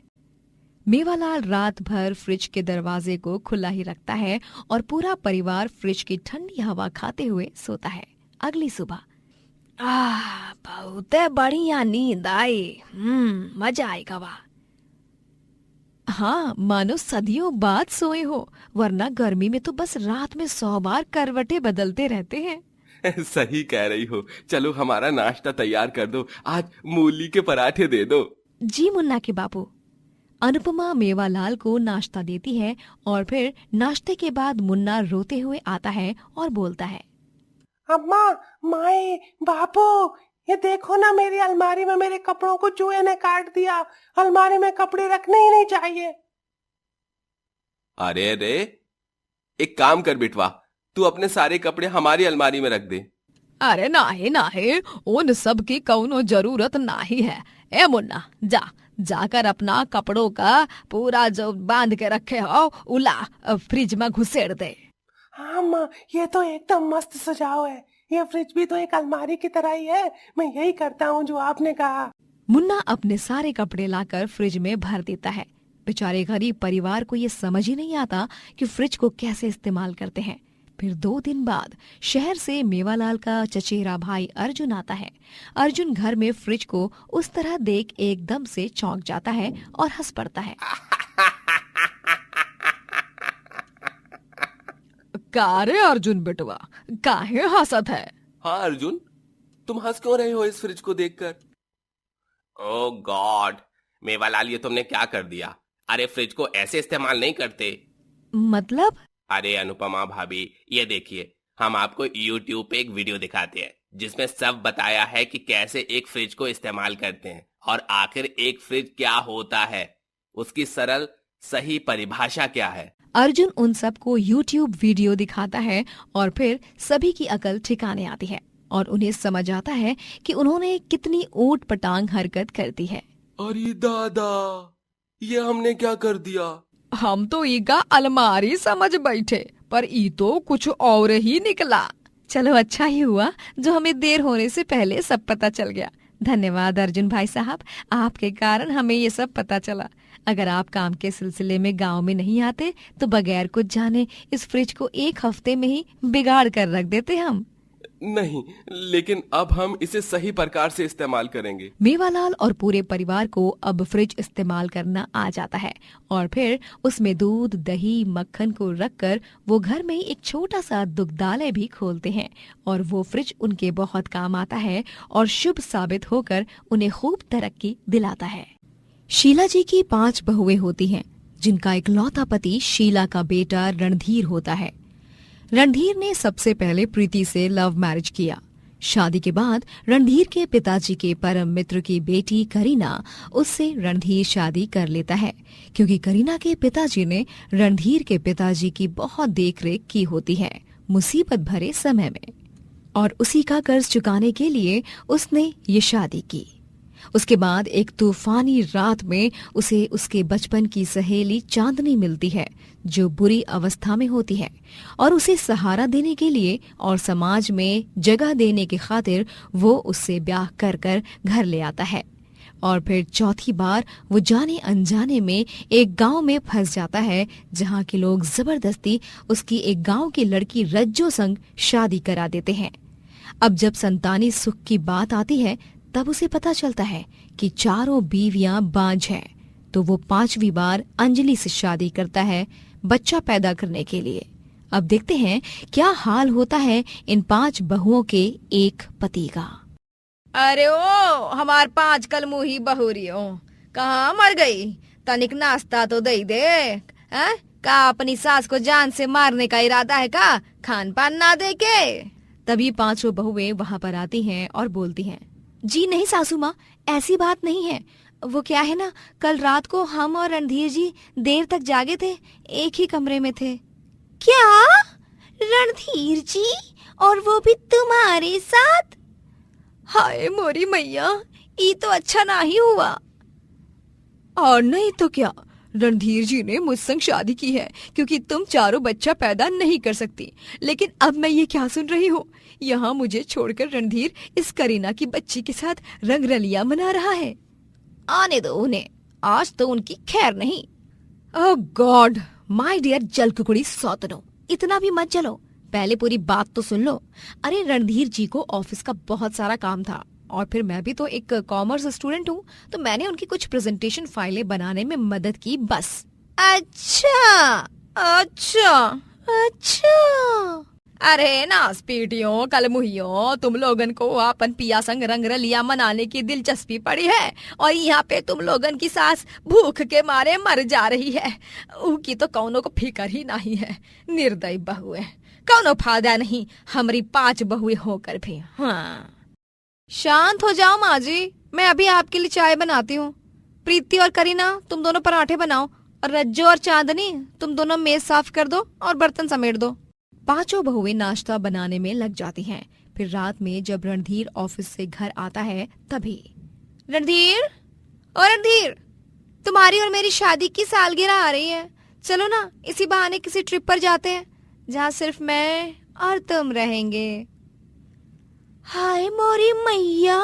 मेवालाल रात भर फ्रिज के दरवाजे को खुला ही रखता है और पूरा परिवार फ्रिज की ठंडी हवा खाते हुए सोता है। अगली सुबह, बहुत बढ़िया नींद आई। मजा आएगा वाह। हाँ, मानो सदियों बाद सोए हो, वरना गर्मी में तो बस रात में 100 बार करवटें बदलते रहते हैं।
सही कह रही हो। चलो हमारा नाश्ता तैयार कर दो, आज मूली के पराठे दे दो।
जी मुन्ना के बापू। अनुपमा मेवालाल को नाश्ता देती है और फिर नाश्ते के बाद मुन्ना रोते हुए आता है और बोलता है,
अम्मा, माए, बापू, ये देखो ना, मेरी अलमारी में मेरे कपड़ों को चूहे ने काट दिया। अलमारी में कपड़े रखने ही नहीं चाहिए।
अरे रे, एक काम कर बिटवा, तू अपने सारे कपड़े हमारी अलमारी में रख दे।
अरे नाही नाही, उन सब की कौनो जरूरत नाही है। ए मुन्ना, जाकर अपना कपड़ों का पूरा जो बांध के रखे हो उला फ्रिज में घुसेड़ दे।
हाँ अम्मा, ये तो एकदम मस्त सुझाव है। ये फ्रिज भी तो एक अलमारी की तरह ही है। मैं यही करता हूँ जो आपने कहा।
मुन्ना अपने सारे कपड़े लाकर फ्रिज में भर देता है। बेचारे गरीब परिवार को ये समझ ही नहीं आता कि फ्रिज को कैसे इस्तेमाल करते हैं। फिर 2 दिन बाद शहर से मेवालाल का चचेरा भाई अर्जुन आता है। अर्जुन घर में फ्रिज को उस तरह देख एकदम से चौंक जाता है और हंस पड़ता है।
कारे अर्जुन बेटवा, काहे हंसत है?
हाँ अर्जुन, तुम हंस क्यों रहे हो इस फ्रिज को देखकर? ओह गॉड, मेवालाल ये तुमने क्या कर दिया? अरे फ्रिज को ऐसे इस्तेमाल नहीं करते।
मतलब?
अरे अनुपमा भाभी, ये देखिए, हम आपको YouTube पे एक वीडियो दिखाते हैं जिसमें सब बताया है कि कैसे एक फ्रिज को इस्तेमाल करते हैं और आखिर एक फ्रिज क्या होता है, उसकी सरल सही परिभाषा क्या है।
अर्जुन उन सबको YouTube वीडियो दिखाता है और फिर सभी की अकल ठिकाने आती है और उन्हें समझ आता है कि उन्होंने कितनी ऊट पटांग हरकत कर दी है।
अरे दादा, ये हमने क्या कर दिया?
हम तो ईका अलमारी समझ बैठे, पर ई तो कुछ और ही निकला।
चलो अच्छा ही हुआ जो हमें देर होने से पहले सब पता चल गया। धन्यवाद अर्जुन भाई साहब, आपके कारण हमें ये सब पता चला। अगर आप काम के सिलसिले में गांव में नहीं आते तो बगैर कुछ जाने इस फ्रिज को 1 हफ्ते में ही बिगाड़ कर रख देते हम।
नहीं, लेकिन अब हम इसे सही प्रकार से इस्तेमाल करेंगे।
मेवालाल और पूरे परिवार को अब फ्रिज इस्तेमाल करना आ जाता है और फिर उसमें दूध, दही, मक्खन को रखकर वो घर में ही एक छोटा सा दुग्धालय भी खोलते हैं और वो फ्रिज उनके बहुत काम आता है और शुभ साबित होकर उन्हें खूब तरक्की दिलाता है। शीला जी की 5 बहुएं होती हैं, जिनका इकलौता पति शीला का बेटा रणधीर होता है। रणधीर ने सबसे पहले प्रीति से लव मैरिज किया। शादी के बाद रणधीर के पिताजी के परम मित्र की बेटी करीना उससे रणधीर शादी कर लेता है, क्योंकि करीना के पिताजी ने रणधीर के पिताजी की बहुत देखरेख की होती है मुसीबत भरे समय में, और उसी का कर्ज चुकाने के लिए उसने ये शादी की। उसके बाद एक तूफानी रात में उसे उसके बचपन की सहेली चांदनी मिलती है, जो बुरी अवस्था में होती है, और उसे सहारा देने के लिए और समाज में जगह देने की खातिर वो उससे ब्याह कर कर घर ले आता है। और फिर चौथी बार वो जाने अनजाने में एक गांव में फंस जाता है, जहां के लोग जबरदस्ती उसकी एक गांव की लड़की रज्जो संग शादी करा देते हैं। अब जब संतानी सुख की बात आती है तब उसे पता चलता है कि चारों बीवियां बांझ हैं, तो वो 5वीं बार अंजलि से शादी करता है बच्चा पैदा करने के लिए। अब देखते हैं क्या हाल होता है इन 5 बहुओं के एक पति का।
अरे ओ हमार 5 कलमुही बहुरियो, कहाँ मर गई? तनिक नाश्ता तो दे दे। का अपनी सास को जान से मारने का इरादा है का? खान पान ना दे के?
तभी 5 बहुएं वहाँ पर आती हैं और बोलती हैं, जी नहीं सासू माँ, ऐसी बात नहीं है। वो क्या है ना, कल रात को हम और रणधीर जी देर तक जागे थे, एक ही कमरे में थे।
क्या? रणधीर जी? और वो भी तुम्हारे साथ?
हाय मोरी मैया, ये तो अच्छा नहीं हुआ। और नहीं तो क्या, रणधीर जी ने मुझ संग शादी की है क्योंकि तुम चारों बच्चा पैदा नहीं कर सकती। लेकिन अब मैं ये क्या सुन रही हूँ, यहाँ मुझे छोड़कर रणधीर इस करीना की बच्ची के साथ रंगरलिया मना रहा है।
आने दो उन्हें, आज तो उनकी खैर नहीं।
ओह गॉड,
माय डियर जल कुकड़ी सौतनो, इतना भी मत जलो, पहले पूरी बात तो सुन लो। अरे रणधीर जी को ऑफिस का बहुत सारा काम था, और फिर मैं भी तो एक कॉमर्स स्टूडेंट हूँ, तो मैंने उनकी कुछ प्रेजेंटेशन फाइलें बनाने में मदद की बस।
अच्छा अच्छा अच्छा। अरे नास्पीटियों कलमुहियों, तुम लोगन को अपन पिया संग रंगरलिया मनाने की दिलचस्पी पड़ी है, और यहाँ पे तुम लोगन की सास भूख के मारे मर जा रही है। उनकी तो कौनों को फिकर ही नहीं है। निर्दयी बहुए, कौनो फायदा नहीं हमारी 5 बहुए होकर भी। हाँ, शांत हो जाओ माँ जी, मैं अभी आपके लिए चाय बनाती हूँ। प्रीति और करीना तुम दोनों पराठे बनाओ, और रज्जो और चांदनी तुम दोनों मेज साफ कर दो और बर्तन समेट दो।
5 बहुएं नाश्ता बनाने में लग जाती हैं। फिर रात में जब रणधीर ऑफिस से घर आता है तभी,
रणधीर, और रणधीर, तुम्हारी और मेरी शादी की सालगिरह आ रही है, चलो ना इसी बहाने किसी ट्रिप पर जाते हैं जहाँ सिर्फ मैं और तुम रहेंगे।
हाय मोरी मैया,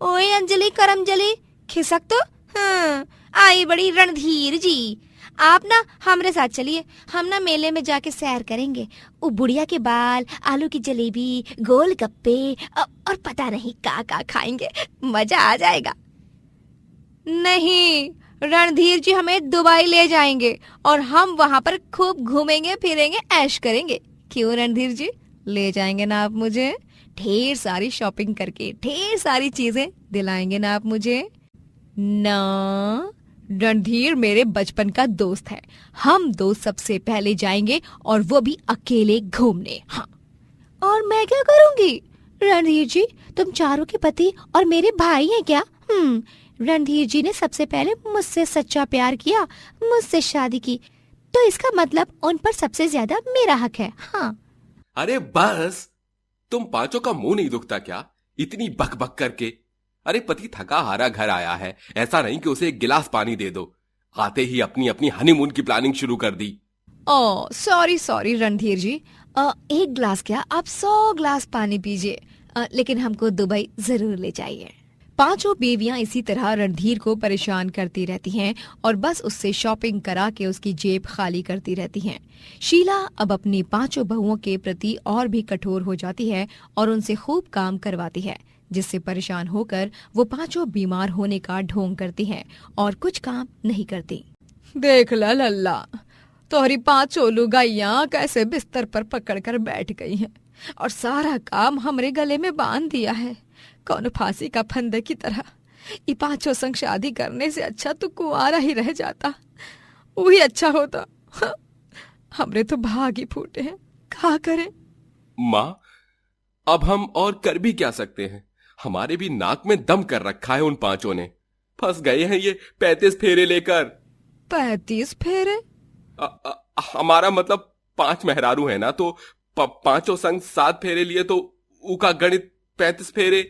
ओए अंजलि करमजली खिसक तो। हाँ, आई बड़ी रणधीर जी,
आप ना हमारे साथ चलिए, हम ना मेले में जाके सैर करेंगे। वो बुढ़िया के बाल, आलू की जलेबी, गोलगप्पे और पता नहीं का खाएंगे, मजा आ जाएगा। नहीं, रणधीर जी हमें दुबई ले जाएंगे और हम वहाँ पर खूब घूमेंगे फिरेंगे, ऐश करेंगे। क्यों रणधीर जी, ले जाएंगे ना आप मुझे? ढेर सारी शॉपिंग करके ढेर सारी चीजें दिलाएंगे ना आप मुझे? ना, रणधीर मेरे बचपन का दोस्त है, हम दो सबसे पहले जाएंगे और वो भी अकेले घूमने। हाँ, और मैं क्या करूंगी? रणधीर जी, तुम चारों के पति और मेरे भाई हैं क्या? रणधीर जी ने सबसे पहले मुझसे सच्चा प्यार किया, मुझसे शादी की, तो इसका मतलब उन पर सबसे ज्यादा मेरा हक है। हाँ।
अरे बस, तुम पांचों का मुंह नहीं दुखता क्या इतनी बक बक करके? अरे पति थका हारा घर आया है, ऐसा नहीं कि उसे एक गिलास पानी दे दो। आते ही अपनी अपनी हनीमून की प्लानिंग शुरू कर दी।
ओह सॉरी रणधीर जी, एक ग्लास क्या, आप 100 ग्लास पानी पीजिए, लेकिन हमको दुबई जरूर ले जाइए। पांचों बीवियां इसी तरह रणधीर को परेशान करती रहती हैं और बस उससे शॉपिंग करा के उसकी जेब खाली करती रहती हैं। शीला अब अपनी पांचों बहुओं के प्रति और भी कठोर हो जाती है और उनसे खूब काम करवाती है, जिससे परेशान होकर वो पांचों बीमार होने का ढोंग करती हैं और कुछ काम नहीं करती।
देख ला लल्ला, तोहरी पांचों लुगाइयां कैसे बिस्तर पर पकड़कर बैठ गई हैं और सारा काम हमरे गले में बांध दिया है, कौन फांसी का फंदे की तरह। ये पांचों संग शादी करने से अच्छा तो कुंवारा ही रह जाता, वही अच्छा होता। हमरे तो भाग ही फूटे हैं, क्या करें?
माँ, अब हम और कर भी क्या सकते हैं? हमारे भी नाक में दम कर रखा है उन पांचों ने। फंस गए हैं ये 35 फेरे लेकर।
35 फेरे?
हमारा मतलब 5 मेहरारू है ना, तो पांचों संग 7 फेरे लिए तो उका गणित 35 फेरे।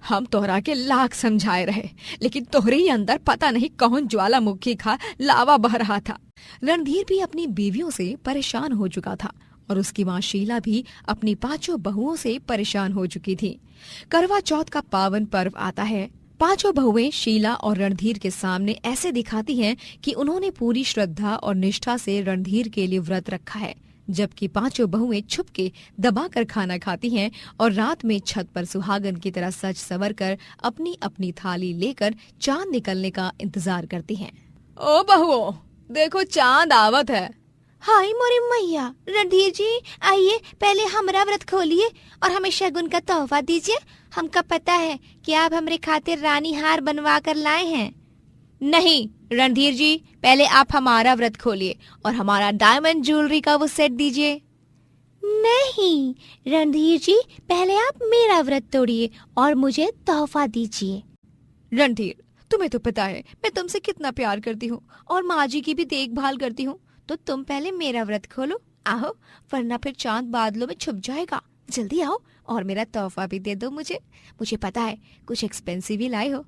हम तोहरा के लाख समझाए रहे, लेकिन तोहरे ही अंदर पता नहीं कौन ज्वालामुखी खा लावा बह रहा था।
रणधीर भी अपनी बीवियों से परेशान हो चुका था और उसकी माँ शीला भी अपनी पांचों बहुओं से परेशान हो चुकी थी। करवा चौथ का पावन पर्व आता है। पांचों बहुएं शीला और रणधीर के सामने ऐसे दिखाती हैं कि उन्होंने पूरी श्रद्धा और निष्ठा से रणधीर के लिए व्रत रखा है, जबकि पांचों बहुएं छुप के दबाकर खाना खाती हैं और रात में छत पर सुहागन की तरह सज संवर कर अपनी अपनी थाली लेकर चांद निकलने का इंतजार करती हैं।
ओ बहुओं, देखो चांद आवत है।
हाय मोरे मैया, रणधीर जी आइए, पहले हमारा व्रत खोलिए और हमें शगुन का तोहफा दीजिए। हमका पता है कि आप हमरे खातिर रानी हार बनवा कर लाए हैं। नहीं रणधीर जी, पहले आप हमारा व्रत खोलिए और हमारा डायमंड ज्वेलरी का वो सेट दीजिए। नहीं रणधीर जी, पहले आप मेरा व्रत तोड़िए और मुझे तोहफा दीजिए।
रणधीर, तुम्हें तो पता है मैं तुमसे कितना प्यार करती हूँ और माँ जी की भी देखभाल करती हूँ,
तो तुम पहले मेरा व्रत खोलो, आओ, वरना फिर चांद बादलों में छुप जाएगा। जल्दी आओ और मेरा तोहफा भी दे दो मुझे पता है कुछ एक्सपेंसिव ही लाए हो।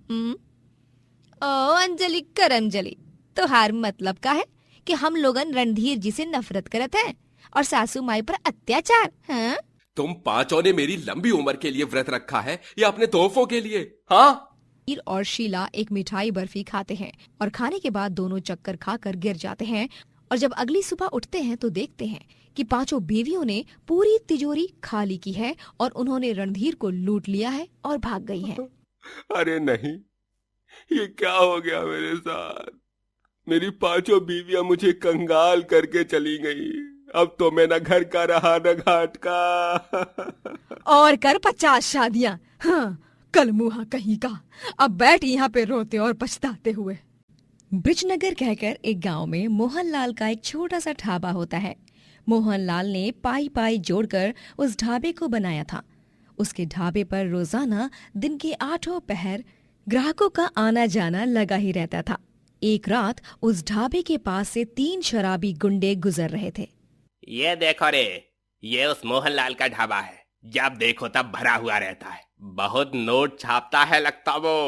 ओ अंजलि कर अंजलि, तो हार मतलब का है कि हम लोगन रणधीर जी से नफरत करत हैं और सासू माई पर अत्याचार। हाँ?
तुम पांचों ने मेरी लंबी उम्र के लिए व्रत रखा है या अपने तोहफों के लिए? हाँ।
और शीला एक मिठाई बर्फी खाते हैं और खाने के बाद दोनों चक्कर खाकर गिर जाते हैं और जब अगली सुबह उठते हैं तो देखते हैं कि पांचों बीवियों ने पूरी तिजोरी खाली की है और उन्होंने रणधीर को लूट लिया है और भाग गई हैं।
अरे नहीं, ये क्या हो गया मेरे साथ? मेरी पांचों बीवियां मुझे कंगाल करके चली गई। अब तो मैं न घर का रहा न घाट का।
और कर 50 शादियां। हाँ, कल मुहा कहीं का। अब बैठ यहाँ पे रोते और पछताते हुए।
ब्रिजनगर कहकर एक गांव में मोहनलाल का एक छोटा सा ढाबा होता है। मोहनलाल ने पाई पाई जोड़कर उस ढाबे को बनाया था। उसके ढाबे पर रोजाना दिन के 8 पहर ग्राहकों का आना जाना लगा ही रहता था। एक रात उस ढाबे के पास से 3 शराबी गुंडे गुजर रहे थे।
ये देखो रे, ये उस मोहनलाल का ढाबा है, जब देखो तब भरा हुआ रहता है, बहुत नोट छापता है लगता वो।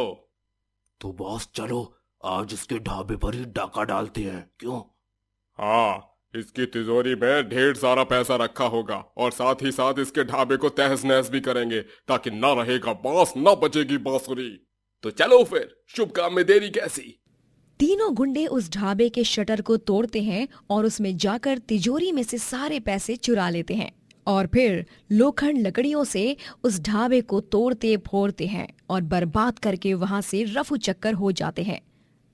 तो बॉस चलो आज इसके ढाबे पर ही डाका डालते हैं, क्यों?
हाँ, इसकी तिजोरी में ढेर सारा पैसा रखा होगा और साथ ही साथ इसके ढाबे को तहस नहस भी करेंगे, ताकि ना रहेगा बांस ना बजेगी बांसुरी। तो चलो फिर, शुभ काम में देरी कैसी।
तीनों गुंडे उस ढाबे के शटर को तोड़ते हैं और उसमें जाकर तिजोरी में से सारे पैसे चुरा लेते हैं और फिर लोखंड लकड़ियों से उस ढाबे को तोड़ते फोड़ते हैं और बर्बाद करके वहां से रफू चक्कर हो जाते हैं।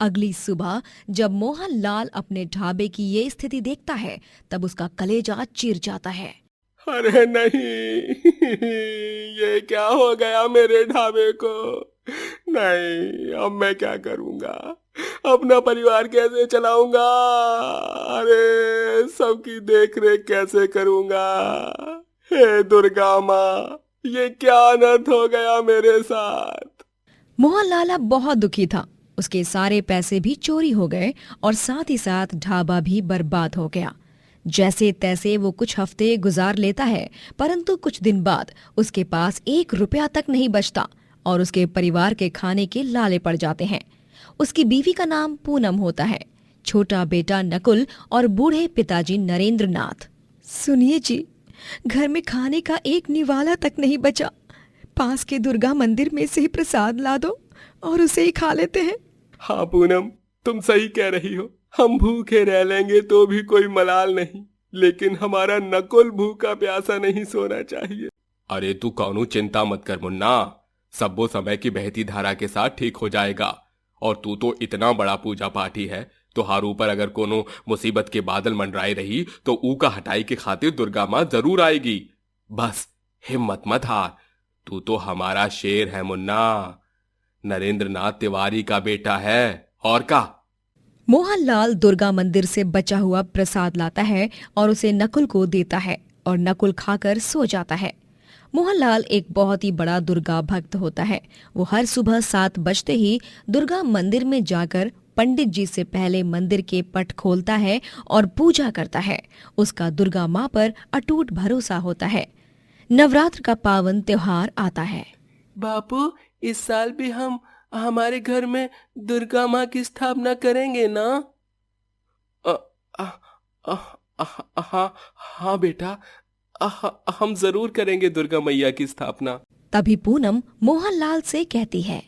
अगली सुबह जब मोहनलाल अपने ढाबे की ये स्थिति देखता है तब उसका कलेजा चिर जाता है।
अरे नहीं, ये क्या हो गया मेरे ढाबे को? नहीं, अब मैं क्या करूंगा? अपना परिवार कैसे चलाऊंगा? अरे सबकी देख रेख कैसे करूंगा? हे दुर्गा माँ, ये क्या अनर्थ हो गया मेरे साथ?
मोहनलाल अब बहुत दुखी था। उसके सारे पैसे भी चोरी हो गए और साथ ही साथ ढाबा भी बर्बाद हो गया। जैसे तैसे वो कुछ हफ्ते गुजार लेता है, परंतु कुछ दिन बाद उसके पास 1 रुपया तक नहीं बचता और उसके परिवार के खाने के लाले पड़ जाते हैं। उसकी बीवी का नाम पूनम होता है, छोटा बेटा नकुल और बूढ़े पिताजी नरेंद्र नाथ। सुनिए जी, घर में खाने का एक निवाला तक नहीं बचा। पास के दुर्गा मंदिर में से ही प्रसाद ला दो और उसे ही खा लेते हैं।
हाँ पूनम, तुम सही कह रही हो। हम भूखे रह लेंगे तो भी कोई मलाल नहीं, लेकिन हमारा नकुल भूखा प्यासा नहीं सोना चाहिए। अरे तू कौनो चिंता मत कर मुन्ना, सब वो समय की बहती धारा के साथ ठीक हो जाएगा। और तू तो इतना बड़ा पूजा पाठी है, तुहार ऊपर अगर कोनो मुसीबत के बादल मंडराए रही तो ऊ का हटाई के खातिर दुर्गा माँ जरूर आएगी। बस हिम्मत मत हार, तू तो हमारा शेर है मुन्ना। नरेंद्र नाथ तिवारी का बेटा है और का।
मोहनलाल दुर्गा मंदिर से बचा हुआ प्रसाद लाता है और उसे नकुल को देता है और नकुल खाकर सो जाता है। मोहनलाल एक बहुत ही बड़ा दुर्गा भक्त होता है। वो हर सुबह 7 बजते ही दुर्गा मंदिर में जाकर पंडित जी से पहले मंदिर के पट खोलता है और पूजा करता है। उसका दुर्गा माँ पर अटूट भरोसा होता है। नवरात्र का पावन त्योहार आता है।
बापू, इस साल भी हम हमारे घर में दुर्गा माँ की स्थापना करेंगे ना?
हाँ बेटा, हम जरूर करेंगे दुर्गा मैया की स्थापना।
तभी पूनम मोहनलाल से कहती है,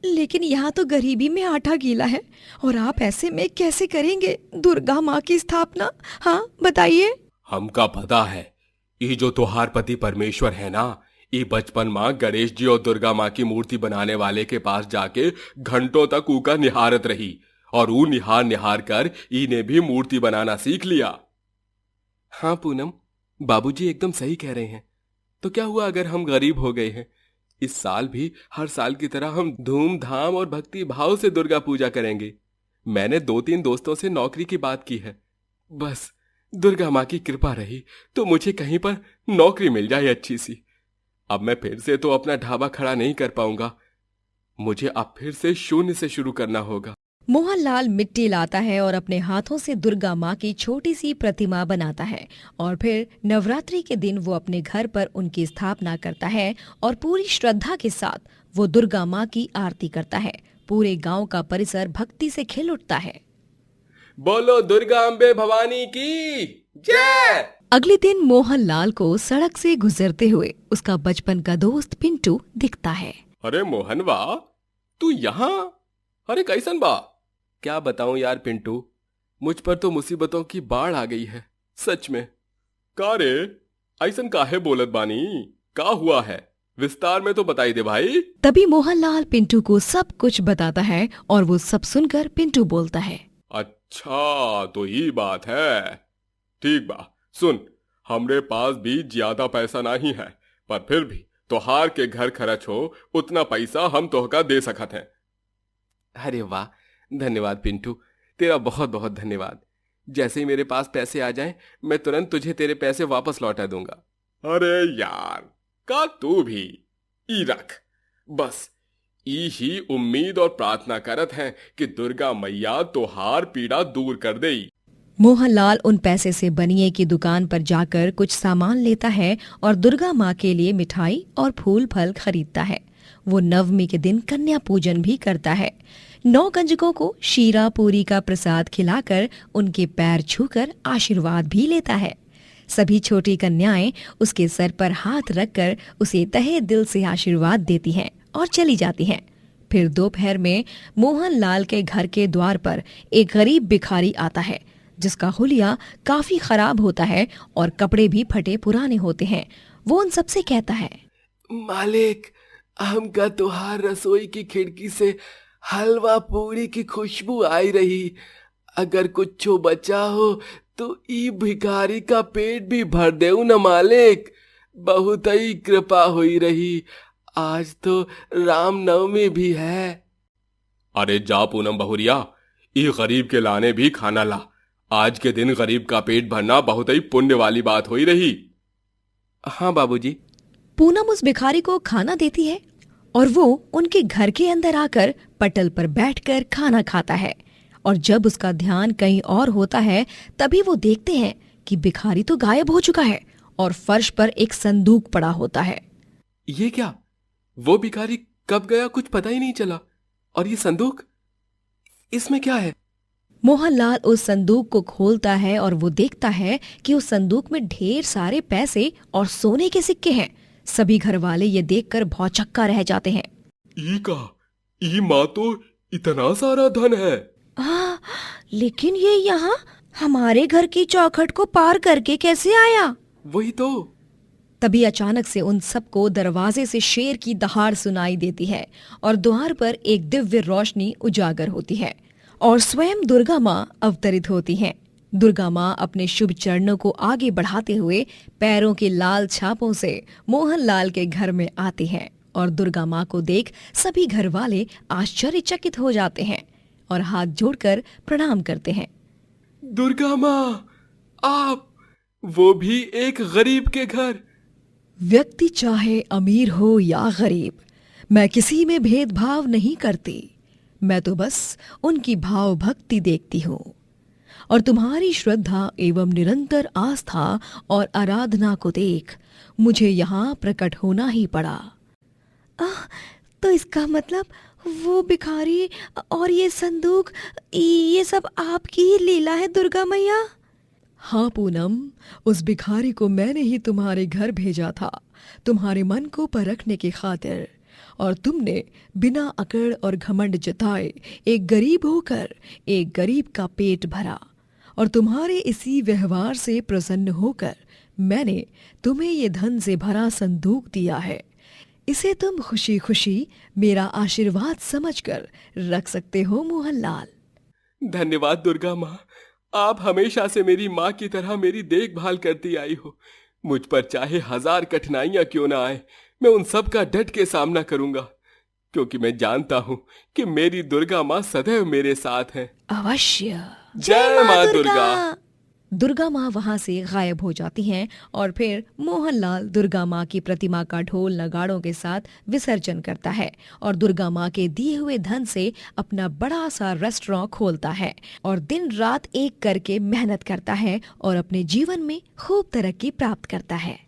लेकिन यहाँ तो गरीबी में आटा गीला है और आप ऐसे में कैसे करेंगे दुर्गा माँ की स्थापना? हाँ बताइए।
हमका पता है, ये जो त्योहार पति परमेश्वर है ना, ये बचपन माँ गणेश जी और दुर्गा माँ की मूर्ति बनाने वाले के पास जाके घंटों तक ऊ का निहारत रही और ऊ निहार निहार कर इन्हें भी मूर्ति बनाना सीख लिया। हाँ पूनम, बाबूजी एकदम सही कह रहे हैं। तो क्या हुआ अगर हम गरीब हो गए हैं? इस साल भी हर साल की तरह हम धूमधाम और भक्ति भाव से दुर्गा पूजा करेंगे। मैंने 2-3 दोस्तों से नौकरी की बात की है। बस दुर्गा माँ की कृपा रही तो मुझे कहीं पर नौकरी मिल जाए अच्छी सी। अब मैं फिर से तो अपना ढाबा खड़ा नहीं कर पाऊंगा, मुझे अब फिर से शून्य से शुरू करना होगा।
मोहनलाल मिट्टी लाता है और अपने हाथों से दुर्गा माँ की छोटी सी प्रतिमा बनाता है और फिर नवरात्रि के दिन वो अपने घर पर उनकी स्थापना करता है और पूरी श्रद्धा के साथ वो दुर्गा माँ की आरती करता है। पूरे गांव का परिसर भक्ति से खिल उठता है।
बोलो दुर्गा अम्बे भवानी की जय।
अगले दिन मोहनलाल को सड़क से गुजरते हुए उसका बचपन का दोस्त पिंटू दिखता है।
अरे मोहन वाह, तू यहाँ? अरे कैसन बा? क्या बताऊं यार पिंटू, मुझ पर तो मुसीबतों की बाढ़ आ गई है सच में। का रे, ऐसन काहे बोलत बानी? का हुआ है? विस्तार में तो बताई दे भाई।
तभी मोहनलाल पिंटू को सब कुछ बताता है और वो सब सुनकर पिंटू बोलता है,
अच्छा तो ये बात है। ठीक बा, सुन, हमरे पास भी ज्यादा पैसा नहीं है, पर फिर भी तोहार के घर खर्च हो उतना पैसा हम तोहका दे सकत हैं। अरे वाह, धन्यवाद पिंटू, तेरा बहुत बहुत धन्यवाद। जैसे ही मेरे पास पैसे आ जाएं, मैं तुरंत तुझे तेरे पैसे वापस लौटा दूंगा। अरे यार, का तू भी ई रख, बस ई ही उम्मीद और प्रार्थना करत हैं कि दुर्गा मैया तोहार पीड़ा दूर कर देई।
मोहनलाल उन पैसे से बनिए की दुकान पर जाकर कुछ सामान लेता है और दुर्गा माँ के लिए मिठाई और फूल फल खरीदता है। वो नवमी के दिन कन्या पूजन भी करता है। 9 कंजकों को शीरा पूरी का प्रसाद खिलाकर उनके पैर छूकर आशीर्वाद भी लेता है। सभी छोटी कन्याएं उसके सर पर हाथ रखकर उसे तहे दिल से आशीर्वाद देती हैं और चली जाती हैं। फिर दोपहर में मोहनलाल के घर के द्वार पर एक गरीब भिखारी आता है, जिसका हुलिया काफी खराब होता है और कपड़े भी फटे पुराने होते हैं। वो उन सबसे कहता है,
मालिक, हमका तुहार रसोई की खिड़की से हलवा पूरी की खुशबू आई रही। अगर कुछ बचा हो तो ई भिखारी का पेट भी भर देऊ न मालिक। बहुत ही कृपा हुई रही। आज तो रामनवमी भी है। अरे जा पूनम बहुरिया, ई गरीब के लाने भी खाना ला। आज के दिन गरीब का पेट भरना बहुत ही पुण्य वाली बात हुई रही। हाँ बाबूजी।
पूनम उस भिखारी को खाना देती है और वो उनके घर के अंदर आकर पटल पर बैठकर खाना खाता है। और जब उसका ध्यान कहीं और होता है, तभी वो देखते हैं कि भिखारी तो गायब हो चुका है और फर्श पर एक संदूक पड़ा होता है।
ये क्या? वो भिखारी कब गया कुछ पता ही नहीं चला। और ये संदूक, इसमें क्या है?
मोहनलाल उस संदूक को खोलता है और वो देखता है कि उस संदूक में ढेर सारे पैसे और सोने के सिक्के हैं। सभी घर वाले ये देखकर भौचक्का रह जाते हैं।
ई माँ तो इतना सारा धन है।
लेकिन ये यहाँ हमारे घर की चौखट को पार करके कैसे आया?
वही तो।
तभी अचानक से उन सबको दरवाजे से शेर की दहाड़ सुनाई देती है और द्वार पर एक दिव्य रोशनी उजागर होती है और स्वयं दुर्गा माँ अवतरित होती हैं। दुर्गा माँ अपने शुभ चरणों को आगे बढ़ाते हुए पैरों के लाल छापों से मोहनलाल के घर में आती हैं और दुर्गा माँ को देख सभी घर वाले आश्चर्यचकित हो जाते हैं और हाथ जोड़कर प्रणाम करते हैं।
दुर्गा माँ, आप, वो भी एक गरीब के घर।
व्यक्ति चाहे अमीर हो या गरीब, मैं किसी में भेदभाव नहीं करती। मैं तो बस उनकी भाव भक्ति देखती हूँ और तुम्हारी श्रद्धा एवं निरंतर आस्था और आराधना को देख मुझे यहाँ प्रकट होना ही पड़ा। तो इसका मतलब वो भिखारी और ये संदूक, ये सब आपकी ही लीला है दुर्गा मैया? हाँ पूनम, उस भिखारी को मैंने ही तुम्हारे घर भेजा था, तुम्हारे मन को परखने की खातिर। और तुमने बिना अकड़ और घमंड जताए एक गरीब होकर एक गरीब का पेट भरा और तुम्हारे इसी व्यवहार से प्रसन्न होकर मैंने तुम्हें ये धन से भरा संदूक दिया है। इसे तुम खुशी खुशी मेरा आशीर्वाद समझकर रख सकते हो मोहनलाल।
धन्यवाद दुर्गा माँ, आप हमेशा से मेरी माँ की तरह मेरी देखभाल करती आई हो। मुझ पर चाहे 1000 कठिनाइयां क्यों ना आए, मैं उन सब का डट के सामना करूंगा, क्योंकि मैं जानता हूँ कि मेरी दुर्गा माँ सदैव मेरे साथ है।
अवश्य।
जय माँ दुर्गा।
दुर्गा माँ वहाँ से गायब हो जाती हैं और फिर मोहनलाल दुर्गा माँ की प्रतिमा का ढोल नगाड़ों के साथ विसर्जन करता है और दुर्गा माँ के दिए हुए धन से अपना बड़ा सा रेस्टोरेंट खोलता है और दिन रात एक करके मेहनत करता है और अपने जीवन में खूब तरक्की प्राप्त करता है।